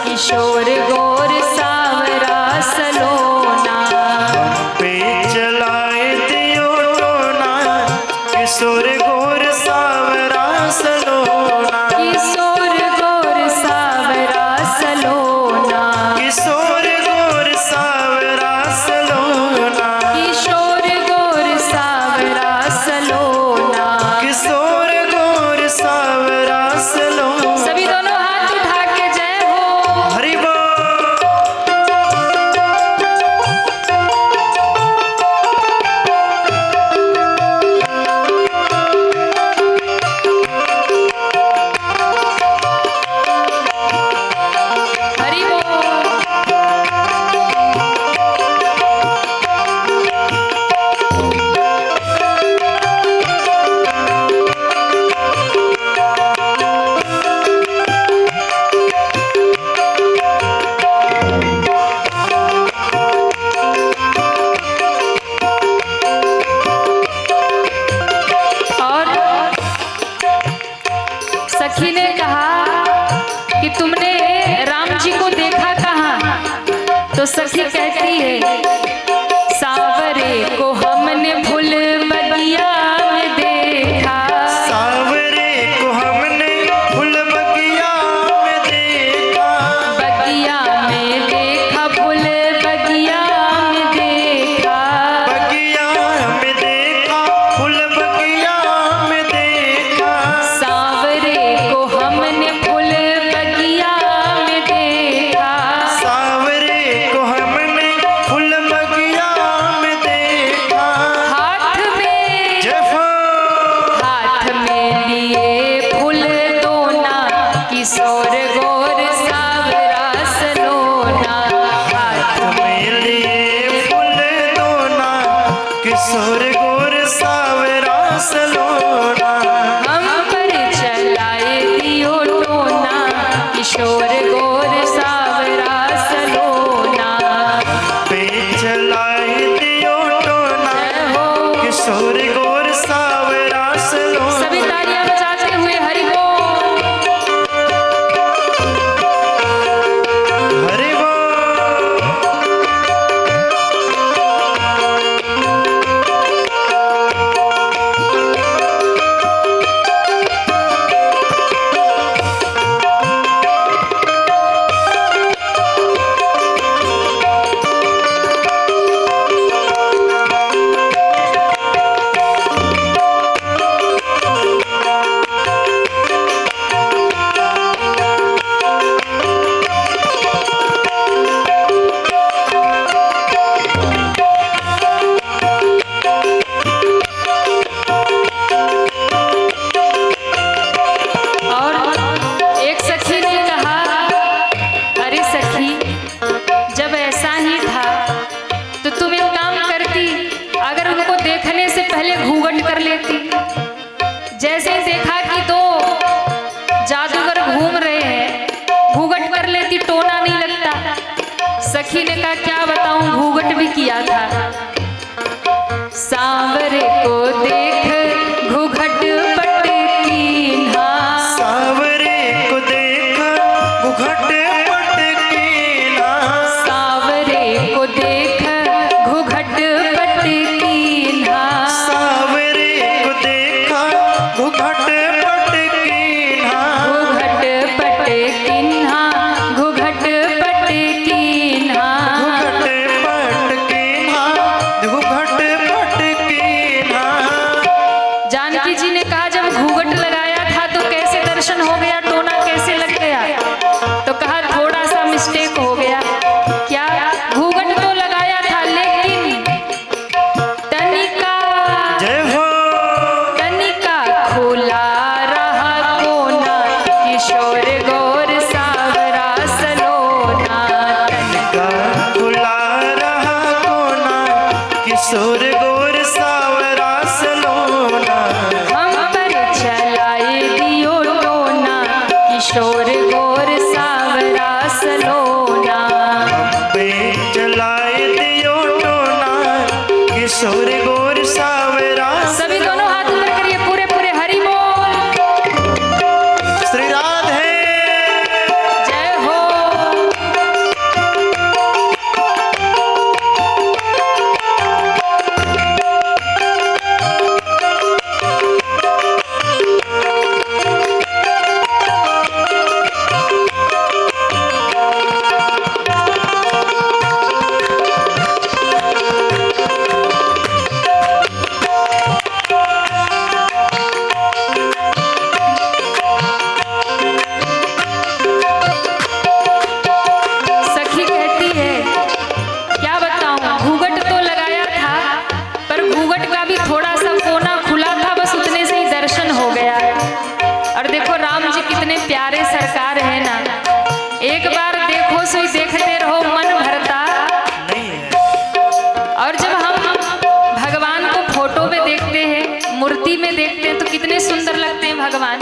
S1: किशोर गौर सावरा सलोना,
S2: पे चलाए दियो टोना, किशोर गौर सावरा सलोना,
S1: किशोर गौर सावरा सलोना,
S2: किशोर गौर सावरा सलोना,
S1: किशोर गौर सावरा सलोना।
S2: किशोर गौर सावरा सलोना।
S1: सभी दोनों हाथ उठा के जय हो।
S2: हरि बोल।
S1: हरि बोल। और सखी ने कहा कि तुमने राम जी को देखा कहाँ? तो सखी कहती है, सावरे को हमने फूल बगिया में देखा,
S2: सावरे को हमने फूल बगिया में देखा,
S1: बगिया में देखा, फूल बगिया में देखा,
S2: बगिया में देखा, फूल बगिया में देखा,
S1: सावरे को हमने फूल बगिया में देखा,
S2: सावरे को हमने फूल बगिया में देखा,
S1: हाथ में
S2: जफा
S1: हाथ में लिए फूल दोना, किशोर गौर सावरा सलोना, हाथ
S2: में लिए फूल दोना, किशोर गौर सावरा सलोना,
S1: हम पर चलाए दियो टोना, किशोर गौर सावरा सलोना।
S2: पे चलाए दियो टोना,
S1: जय हो।
S2: किशोर गौर सावरा सलोना।
S1: सभी तालियां बजाते हुए हरि बोल।
S2: हरि बोल।
S1: पहले घूंघट कर लेती। जैसे ही देखा कि दो जादूगर घूम रहे हैं, घूंघट कर लेती, टोना नहीं लगता। सखी ने कहा क्या बताऊं, घूंघट भी किया था। सांवरे को देख घूंघट पट कीन्हा,
S2: सावरे को देख घूंघट पट कीन्हा,
S1: सांवरे को देख घूंघट पट कीन्हा,
S2: सावरे को देखा घूंघट पट कीन्हा,
S1: घूंघट पट कीन्हा, घूंघट पट कीन्हा।
S2: घूंघट पट कीन्हा, घूंघट पट कीन्हा।
S1: जानकी जी ने कहा जब घूंघट लगाया था तो कैसे दर्शन हो गया, टोना कैसे लग गया? तो कहा थोड़ा सा मिस्टेक हो गया। क्या? घूंघट तो लगाया था लेकिन तनिका
S2: जय हो
S1: तनिका खुला रहा कोना, किशोर गौर सावरा सलोना।
S2: का खुला रहा कोना, किशोर गौर सावरा सलोना।
S1: हम पर चलाए दियो टोना, किशोर गौर सावरा सलोना।
S2: पे चलाए दियो टोना, किशोर गौर सावरा।
S1: सभी दोनों हाथ ऊपर करिए, पूरे पूरे हरि बोल,
S2: श्री राधे।
S1: जय हो। सखी कहती है क्या बताऊं, घूंघट तो लगाया था पर घूंघट का भी थोड़ा सा कोना खुला था, बस उतने से ही दर्शन हो गया। और देखो राम जी कितने प्यारे सरकार है ना, एक बार देखो सोई देखते रहो मन भरता।
S2: नहीं है।
S1: और जब हम भगवान को फोटो में देखते हैं, मूर्ति में देखते हैं तो कितने सुंदर लगते हैं भगवान।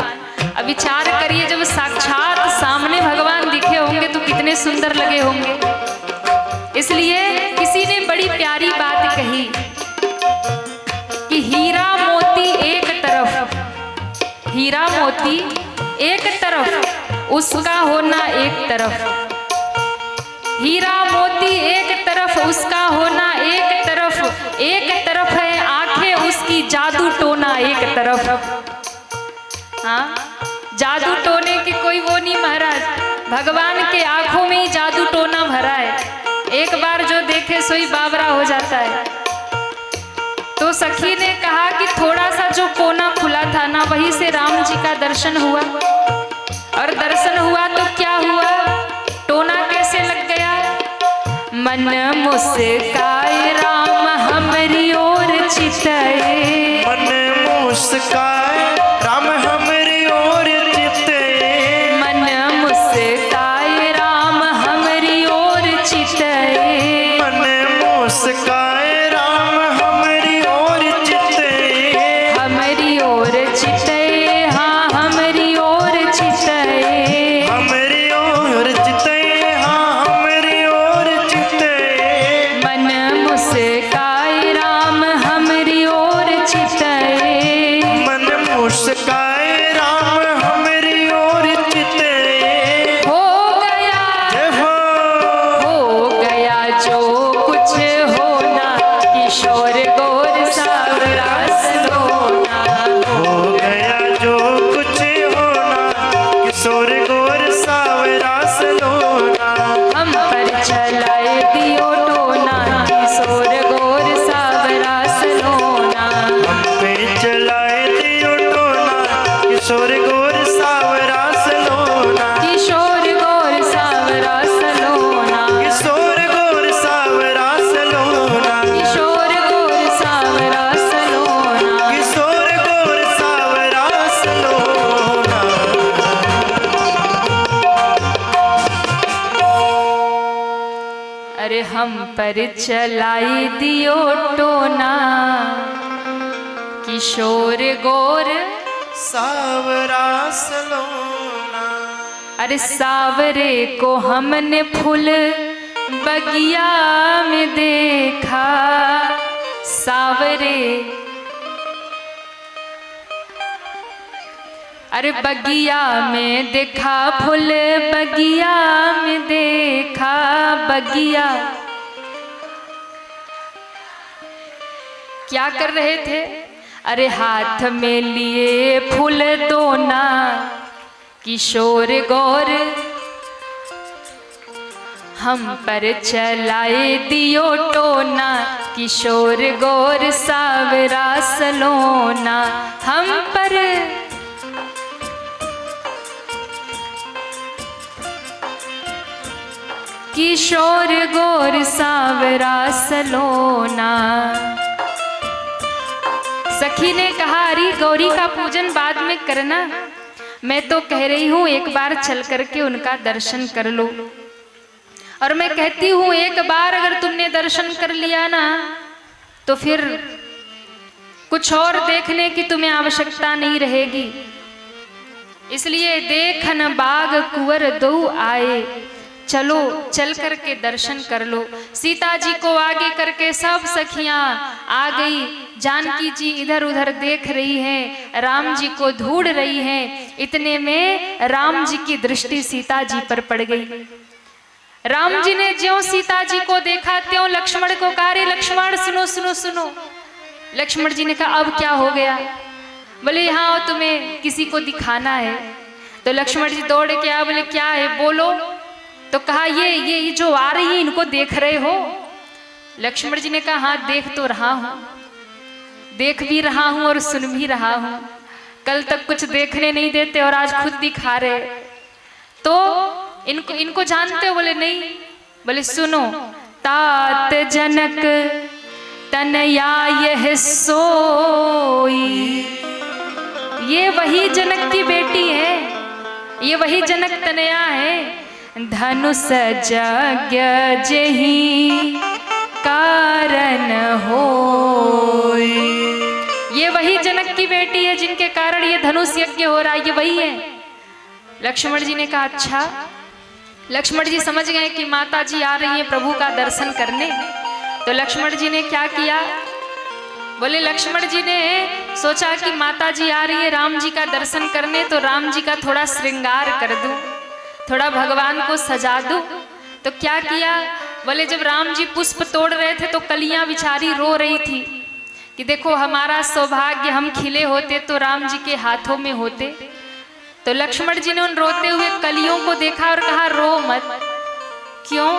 S1: अब विचार करिए जब साक्षात सामने भगवान दिखे होंगे तो कितने सुंदर लगे होंगे। इसलिए किसी ने बड़ी प्यारी बात कही कि हीरा मोती एक तरफ, हीरा मोती एक तरफ, उसका होना एक तरफ। हीरा मोती एक तरफ, उसका होना एक तरफ। एक तरफ है आंखें उसकी, जादू टोना एक तरफ। हाँ, जादू टोने की कोई वो नहीं महाराज, भगवान के आंखों में ही जादू टोना भरा है। एक बार जो देखे सोई बावरा हो जाता है। तो सखी ने कहा कि थोड़ा सा जो कोना खुला था ना, वहीं से राम जी का दर्शन हुआ। और दर्शन हुआ तो क्या हुआ, टोना कैसे लग गया? मन मुस्काए राम हमरी ओर चितए,
S2: मन मुस्काए राम हमरी ओर चितए,
S1: मन मुस्काए राम हमरी ओर चितए।
S2: मन मुस्काए राम हमरी ओर चितए,
S1: हमरी ओर चितए, हाँ हमरी ओर चितए।
S2: हमरी ओर चितए, हाँ हमरी ओर चितए।
S1: मन मुस्काए राम हमरी ओर चितए,
S2: मन मुस्काए राम हमरी ओर चितए।
S1: हो गया,
S2: जय
S1: हो गया जो कुछ होना, किशोर गौर सावरा सलोना।
S2: हो गया जो कुछ होना, किशोर गौर सावरा सलोना।
S1: हम पर चलाए दियो टोना, किशोर गौर सावरा सलोना।
S2: हम पे चलाए दियो टोना, किशोर गौर सावरा सलोना।
S1: किशोर गौर सावरा सलोना,
S2: किशोर गौर सावरा सलोना।
S1: किशोर गौर सावरा सलोना।
S2: किशोर गौर सावरा सलोना।
S1: अरे हम पर चलाई दियो टोना, किशोर गोर
S2: सावरा सलोना।
S1: अरे सावरे को हमने फूल बगिया में देखा, सावरे अरे बगिया में देखा फूल बगिया में देखा, बगिया क्या कर रहे थे? अरे हाथ में लिए फूल दोना, किशोर गौर हम पर चलाए दियो टोना, किशोर गौर सावरा सलोना हम पर। किशोर गौर सावरा सलोना। सखी ने कहा अरे गौरी का पूजन बाद में करना, मैं तो कह रही हूँ एक बार चल करके उनका दर्शन कर लो। और मैं कहती हूँ एक बार अगर तुमने दर्शन कर लिया ना तो फिर कुछ और देखने की तुम्हें आवश्यकता नहीं रहेगी। इसलिए देखन बाग कुंवर दो आए, चलो चल करके दर्शन कर लो। सीता जी को आगे करके सब सखियां आ गई। जानकी जी इधर उधर देख रही हैं, राम जी को ढूंढ रही हैं। इतने में राम जी की दृष्टि सीता जी पर पड़ गई। राम जी ने ज्यों सीता जी को देखा त्यों लक्ष्मण को कहा रे लक्ष्मण सुनो सुनो सुनो। लक्ष्मण जी ने कहा अब क्या हो गया? बोले यहाँ तुम्हें किसी को दिखाना है। तो लक्ष्मण जी दौड़ के आए, बोले क्या है बोलो। तो कहा ये जो आ रही है इनको देख रहे हो? लक्ष्मण जी ने कहा हाँ देख तो रहा हूं, देख भी रहा हूं और सुन भी रहा हूं। कल तक कुछ देखने नहीं देते और आज खुद दिखा रहे। तो इनको जानते हो? बोले नहीं। बोले सुनो, तात जनक तनया यह सोई, ये वही जनक की बेटी है, ये वही जनक तनया है। धनुष यज्ञ जेहि कारण होय, ये वही जनक की बेटी है जिनके कारण ये धनुष यज्ञ हो रहा है, ये वही है। लक्ष्मण जी ने कहा अच्छा। लक्ष्मण जी समझ गए कि माता जी आ रही हैं प्रभु का दर्शन करने। तो लक्ष्मण जी ने क्या किया? बोले लक्ष्मण जी ने सोचा कि माता जी आ रही है राम जी का दर्शन करने, तो राम जी का थोड़ा श्रृंगार कर दूं, थोड़ा भगवान को सजा दूं। तो क्या किया? बोले जब राम जी पुष्प तोड़ रहे थे तो कलियां बिचारी रो रही थी कि देखो हमारा सौभाग्य, हम खिले होते तो राम जी के हाथों में होते। तो लक्ष्मण जी ने उन रोते हुए कलियों को देखा और कहा रो मत। क्यों?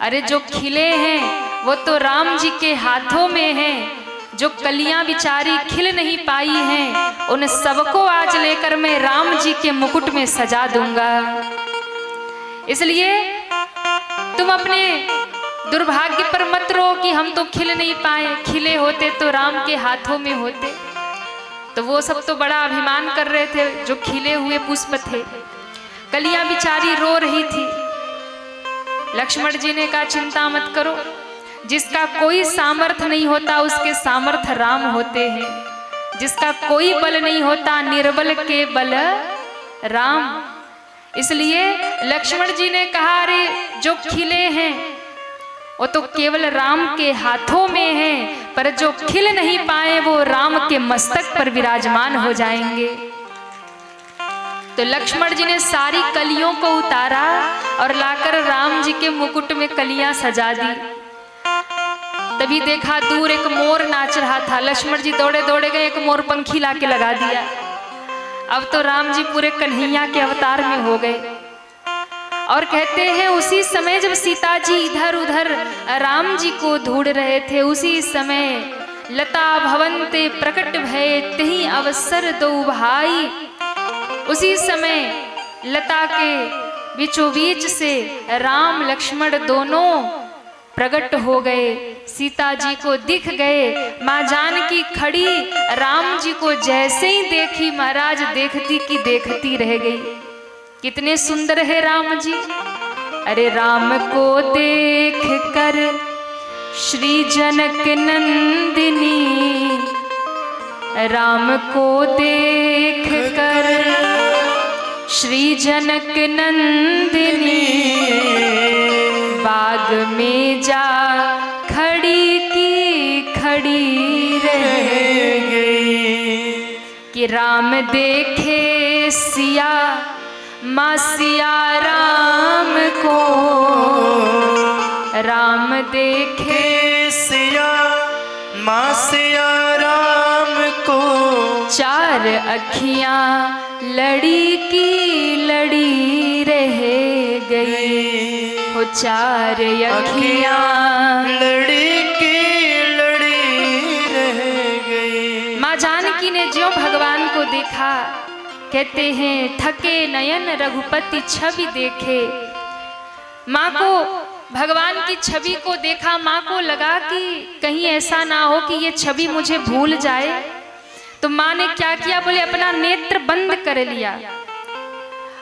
S1: अरे जो खिले हैं वो तो राम जी के हाथों में हैं। जो कलियां बिचारी खिल नहीं पाई हैं उन सबको आज लेकर मैं राम जी के मुकुट में सजा दूंगा। इसलिए तुम अपने दुर्भाग्य पर मत रो कि हम तो खिल नहीं पाए, खिले होते तो राम के हाथों में होते। तो वो सब तो बड़ा अभिमान कर रहे थे जो खिले हुए पुष्प थे। कलियां बिचारी रो रही थी। लक्ष्मण जी ने कहा चिंता मत करो, जिसका कोई सामर्थ्य नहीं होता उसके सामर्थ्य राम होते हैं। जिसका कोई बल नहीं होता निर्बल के बल राम। इसलिए लक्ष्मण जी ने कहा अरे जो खिले हैं वो तो केवल राम के हाथों में हैं, पर जो खिल नहीं पाए वो राम के मस्तक पर विराजमान हो जाएंगे। तो लक्ष्मण जी ने सारी कलियों को उतारा और लाकर राम जी के मुकुट में कलियां सजा दी। तभी देखा दूर एक मोर नाच रहा था। लक्ष्मण जी दौड़े दौड़े गए, एक मोर पंखी लाके लगा दिया। अब तो राम जी पूरे कन्हैया के अवतार में हो गए। और कहते हैं उसी समय जब सीता जी इधर उधर राम जी को ढूंढ रहे थे, उसी समय लता भवन्ते प्रकट भय तहि अवसर दो भाई। उसी समय लता के बीचों बीच से राम लक्ष्मण दोनों प्रकट हो गए, सीता जी को दिख गए। माँ जानकी खड़ी राम जी को जैसे ही देखी महाराज देखती की देखती रह गई। कितने सुंदर है राम जी। अरे राम को देख कर श्री जनक नंदिनी राम को देख कर श्री जनक नंदिनी बाग में जा खड़ी की खड़ी रह गई कि राम देखे सिया माँ सिया राम को, राम देखे
S2: सिया माँ सिया राम को,
S1: चार अखियाँ लड़ी की लड़ी रह गई हो, चार अखियाँ
S2: लड़ी की लड़ी रह गई।
S1: माँ जानकी ने ज्यों भगवान को देखा, कहते हैं थके नयन रघुपति छवि देखे। माँ को भगवान की छवि को देखा, माँ को लगा कि कहीं ऐसा ना हो कि ये छवि मुझे भूल जाए। तो माँ ने क्या किया, बोले अपना नेत्र बंद कर लिया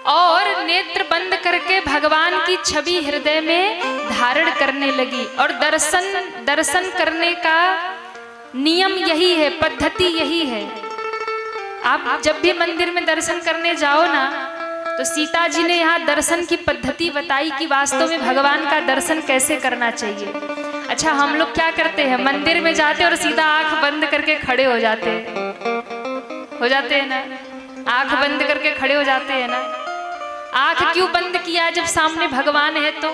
S1: और नेत्र बंद करके भगवान की छवि हृदय में धारण करने लगी। और दर्शन करने का नियम यही है, पद्धति यही है। आप जब भी मंदिर में दर्शन करने जाओ ना, तो सीता जी ने यहाँ दर्शन की पद्धति बताई कि वास्तव में भगवान का दर्शन कैसे करना चाहिए। अच्छा, हम लोग क्या करते हैं, मंदिर में जाते और सीधा आंख बंद करके खड़े हो जाते हैं ना, आंख बंद करके खड़े हो जाते हैं ना। आंख क्यों बंद किया जब सामने भगवान है? तो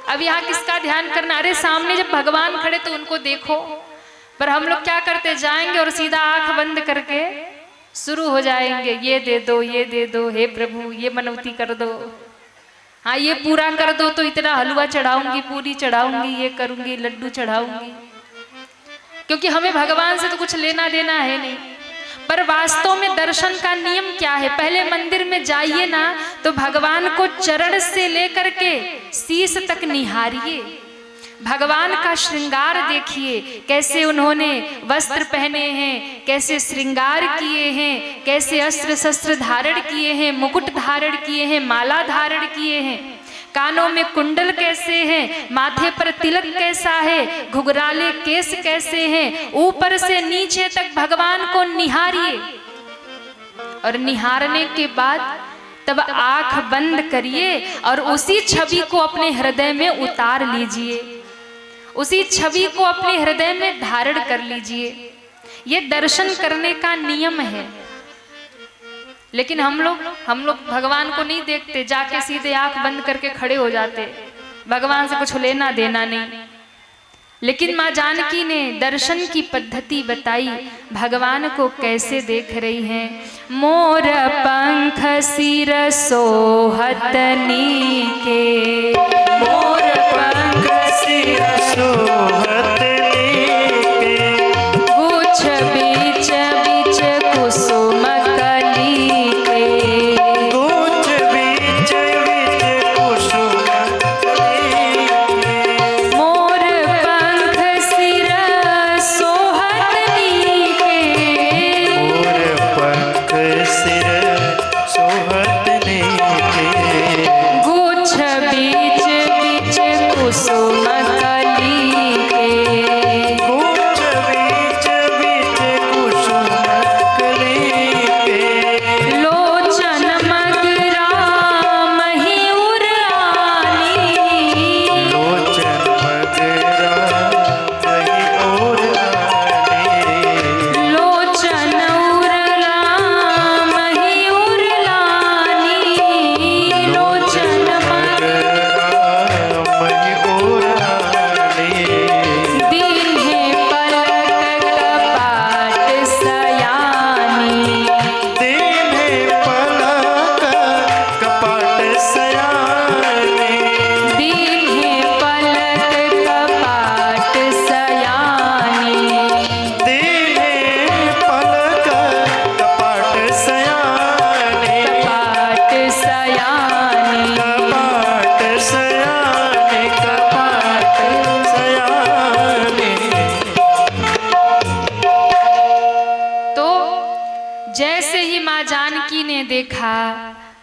S1: अब यहाँ किसका ध्यान करना, अरे सामने जब भगवान खड़े तो उनको देखो। पर हम लोग क्या करते, जाएंगे और सीधा आंख बंद करके शुरू हो जाएंगे, ये दे दो हे प्रभु, ये मनौती कर दो, हाँ ये पूरा कर दो तो इतना हलवा चढ़ाऊंगी, पूरी चढ़ाऊंगी, ये करूंगी, लड्डू चढ़ाऊंगी। क्योंकि हमें भगवान से तो कुछ लेना देना है नहीं। पर वास्तव में दर्शन का नियम क्या है, पहले मंदिर में जाइए ना तो भगवान को चरण से लेकर के शीश तक निहारिए, भगवान का श्रृंगार देखिए, कैसे उन्होंने वस्त्र पहने हैं, कैसे श्रृंगार किए हैं, कैसे अस्त्र शस्त्र धारण किए हैं, मुकुट धारण किए हैं, माला धारण किए हैं, कानों में कुंडल कैसे हैं, माथे पर तिलक कैसा है, घुघराले केस कैसे हैं, ऊपर से नीचे तक भगवान को निहारिए। और निहारने के बाद तब आंख बंद करिए और उसी छवि को अपने हृदय में उतार लीजिए, उसी छवि को अपने हृदय में धारण कर लीजिए। ये दर्शन करने का नियम है। लेकिन हम लोग भगवान को नहीं देखते, जाके सीधे आंख बंद करके खड़े हो जाते, भगवान से कुछ लेना देना नहीं। लेकिन माँ जानकी ने दर्शन की पद्धति बताई, भगवान को कैसे देख रही हैं। मोर पंख सिर सोहत नीके, मोर पंख
S2: सिर सोहत नीके,
S1: गुछ बीच बीच कुसुम कली के,
S2: गुछ बीच बीच कुसुम कली के,
S1: मोर पंख सिर सोहत नीके,
S2: मोर पंख सिर सोहत नीके,
S1: गुछ बीच बीच कुसुम कली के,
S2: गुछ बीच बीच कुसुम कली के,
S1: लोचन मगरा मयूर आनी,
S2: लोचन मगरा मयूर आनी,
S1: लोचन उरला मयूर लानी, लोचन
S2: मगरा मयूर आनी,
S1: दीन्हे पलक कपाट सयानी,
S2: दीन्हे पलक कपाट सयानी,
S1: दीन्हे पलक कपाट सयानी,
S2: दीन्हे पलक कपाट सयानी,
S1: कपाट सयानी,
S2: कपाट सयानी, कपाट सयानी।
S1: तो जैसे ही माँ जानकी ने देखा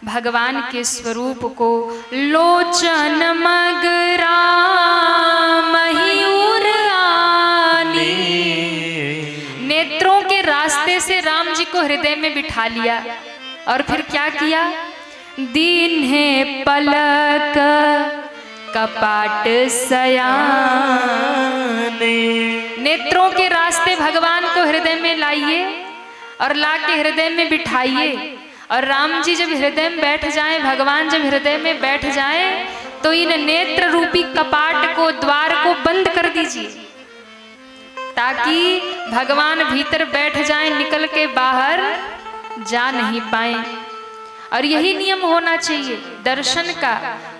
S1: भगवान के स्वरूप को, लोचन मगरा मयूर आनी, नेत्रों के रास्ते से को हृदय में बिठा लिया और फिर क्या किया, दीन है पलक कपाट सयाने, नेत्रों के रास्ते भगवान को हृदय में लाइए और लाके हृदय में बिठाइए। और राम जी जब हृदय में बैठ जाएं, भगवान जब हृदय में बैठ जाएं, तो इन नेत्र रूपी कपाट को, द्वार को बंद कर दीजिए, ताकि भगवान भीतर बैठ जाएं, निकल के बाहर जा नहीं पाए। और यही नियम होना चाहिए दर्शन का,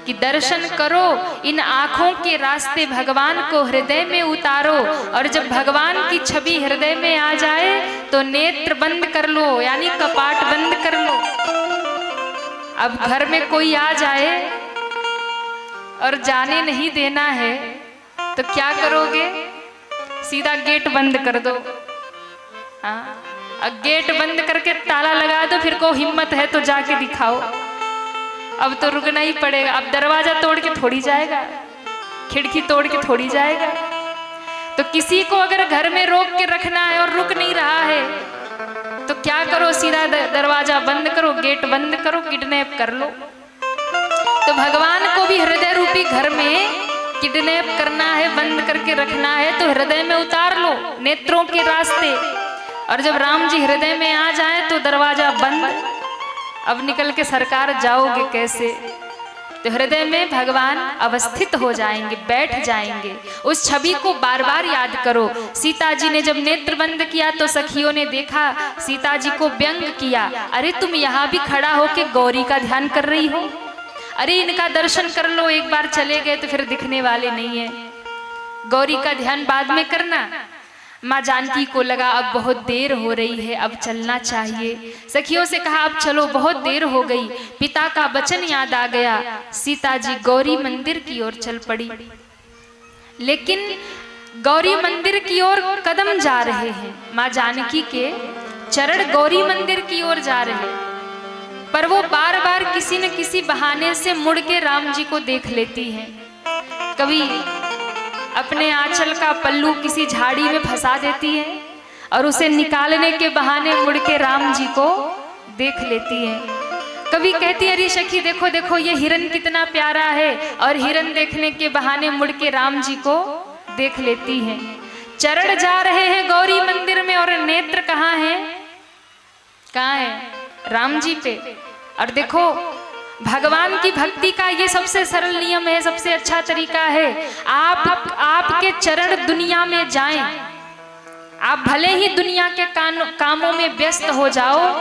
S1: कि दर्शन करो, इन आँखों के रास्ते भगवान को हृदय में उतारो, और जब भगवान की छवि हृदय में आ जाए तो नेत्र बंद कर लो, यानी कपाट बंद कर लो। अब घर में कोई आ जाए और जाने नहीं देना है तो क्या करोगे, सीधा गेट बंद कर दो। हाँ, अब गेट बंद करके ताला लगा दो, फिर को हिम्मत है तो जाके दिखाओ। अब तो रुकना ही पड़ेगा, अब दरवाजा तोड़ के थोड़ी जाएगा, खिड़की तोड़ के थोड़ी जाएगा। तो किसी को अगर घर में रोक के रखना है और रुक नहीं रहा है तो क्या करो, सीधा दरवाजा बंद करो, गेट बंद करो, किडनैप कर लो। तो भगवान को भी हृदय रूपी घर में किडनैप करना है, बंद करके रखना है, तो हृदय में उतार लो नेत्रों के रास्ते। और जब राम जी हृदय में आ जाए तो दरवाजा बंद, अब निकल के सरकार जाओगे कैसे। तो हृदय में भगवान अवस्थित हो जाएंगे, बैठ जाएंगे। उस छवि को बार बार याद करो। सीता जी ने जब नेत्र बंद किया तो सखियों ने देखा, सीता जी को व्यंग किया, अरे तुम यहाँ भी खड़ा होके गौरी का ध्यान कर रही हो, अरे इनका दर्शन कर लो, एक बार चले गए तो फिर दिखने वाले नहीं है, गौरी का ध्यान बाद में करना। माँ जानकी को लगा अब बहुत देर हो रही है, अब चलना चाहिए। सखियों से कहा अब चलो, बहुत देर हो गई। पिता का वचन याद आ गया, सीता जी गौरी मंदिर की ओर चल पड़ी। लेकिन गौरी मंदिर की ओर कदम जा रहे हैं, माँ जानकी के चरण गौरी मंदिर की ओर जा रहे, पर वो बार बार किसी न किसी बहाने से मुड़ के राम जी को देख लेती हैं। कभी अपने आंचल का पल्लू किसी झाड़ी में फंसा देती है और उसे निकालने के बहाने मुड़ के राम जी को देख लेती है। कभी कहती है अरे सखी देखो देखो ये हिरन कितना प्यारा है, और हिरन देखने के बहाने मुड़ के राम जी को देख लेती है। चरण जा रहे हैं गौरी मंदिर में और नेत्र कहाँ है, कहाँ है, राम जी पे। और देखो भगवान की भक्ति का ये सबसे सरल नियम है, सबसे अच्छा तरीका है। आपके चरण दुनिया में जाएं, आप भले ही दुनिया के कामों में व्यस्त हो जाओ,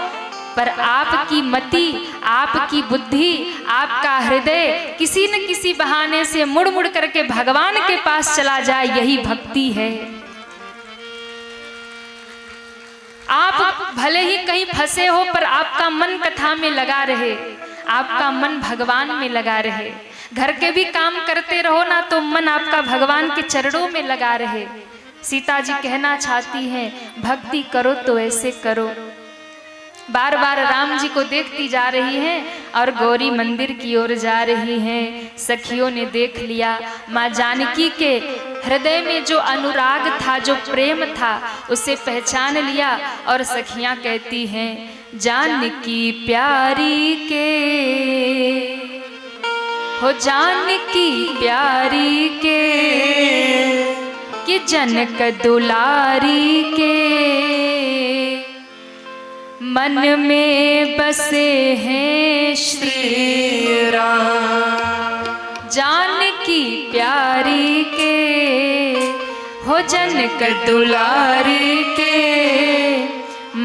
S1: पर आपकी मति, आपकी बुद्धि, आपका हृदय किसी न किसी बहाने से मुड़ मुड़ करके भगवान के पास चला जाए, यही भक्ति है। आप भले ही कहीं फंसे हो पर आपका मन कथा में लगा रहे, आपका मन भगवान में लगा रहे। घर के भी काम करते रहो ना तो मन आपका भगवान के चरणों में लगा रहे। सीता जी कहना चाहती हैं भक्ति करो तो ऐसे करो। बार बार राम जी को देखती जा रही हैं और गौरी मंदिर की ओर जा रही हैं। सखियों ने देख लिया, माँ जानकी के हृदय में जो अनुराग था, जो प्रेम था, उसे पहचान लिया। और सखियां कहती हैं जानकी प्यारी के हो, जानकी प्यारी के कि जनक दुलारी के मन में बसे हैं श्री राम। जानकी प्यारी के हो, जनक दुलारी के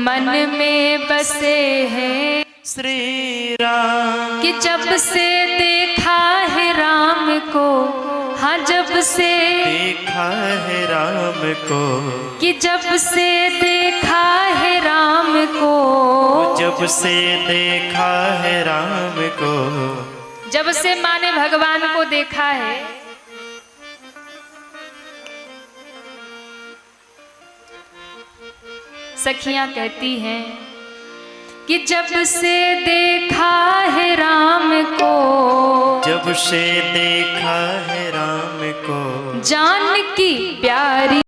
S1: मन में बसे हैं
S2: श्री राम।
S1: कि जब से देखा है राम को, हाँ जब से
S2: देखा है राम को,
S1: कि जब से देखा है राम को,
S2: जब से देखा है राम को,
S1: जब से माने भगवान को देखा है। सखियां कहती हैं कि जब से देखा है राम को,
S2: जब से देखा है राम को,
S1: जानकी प्यारी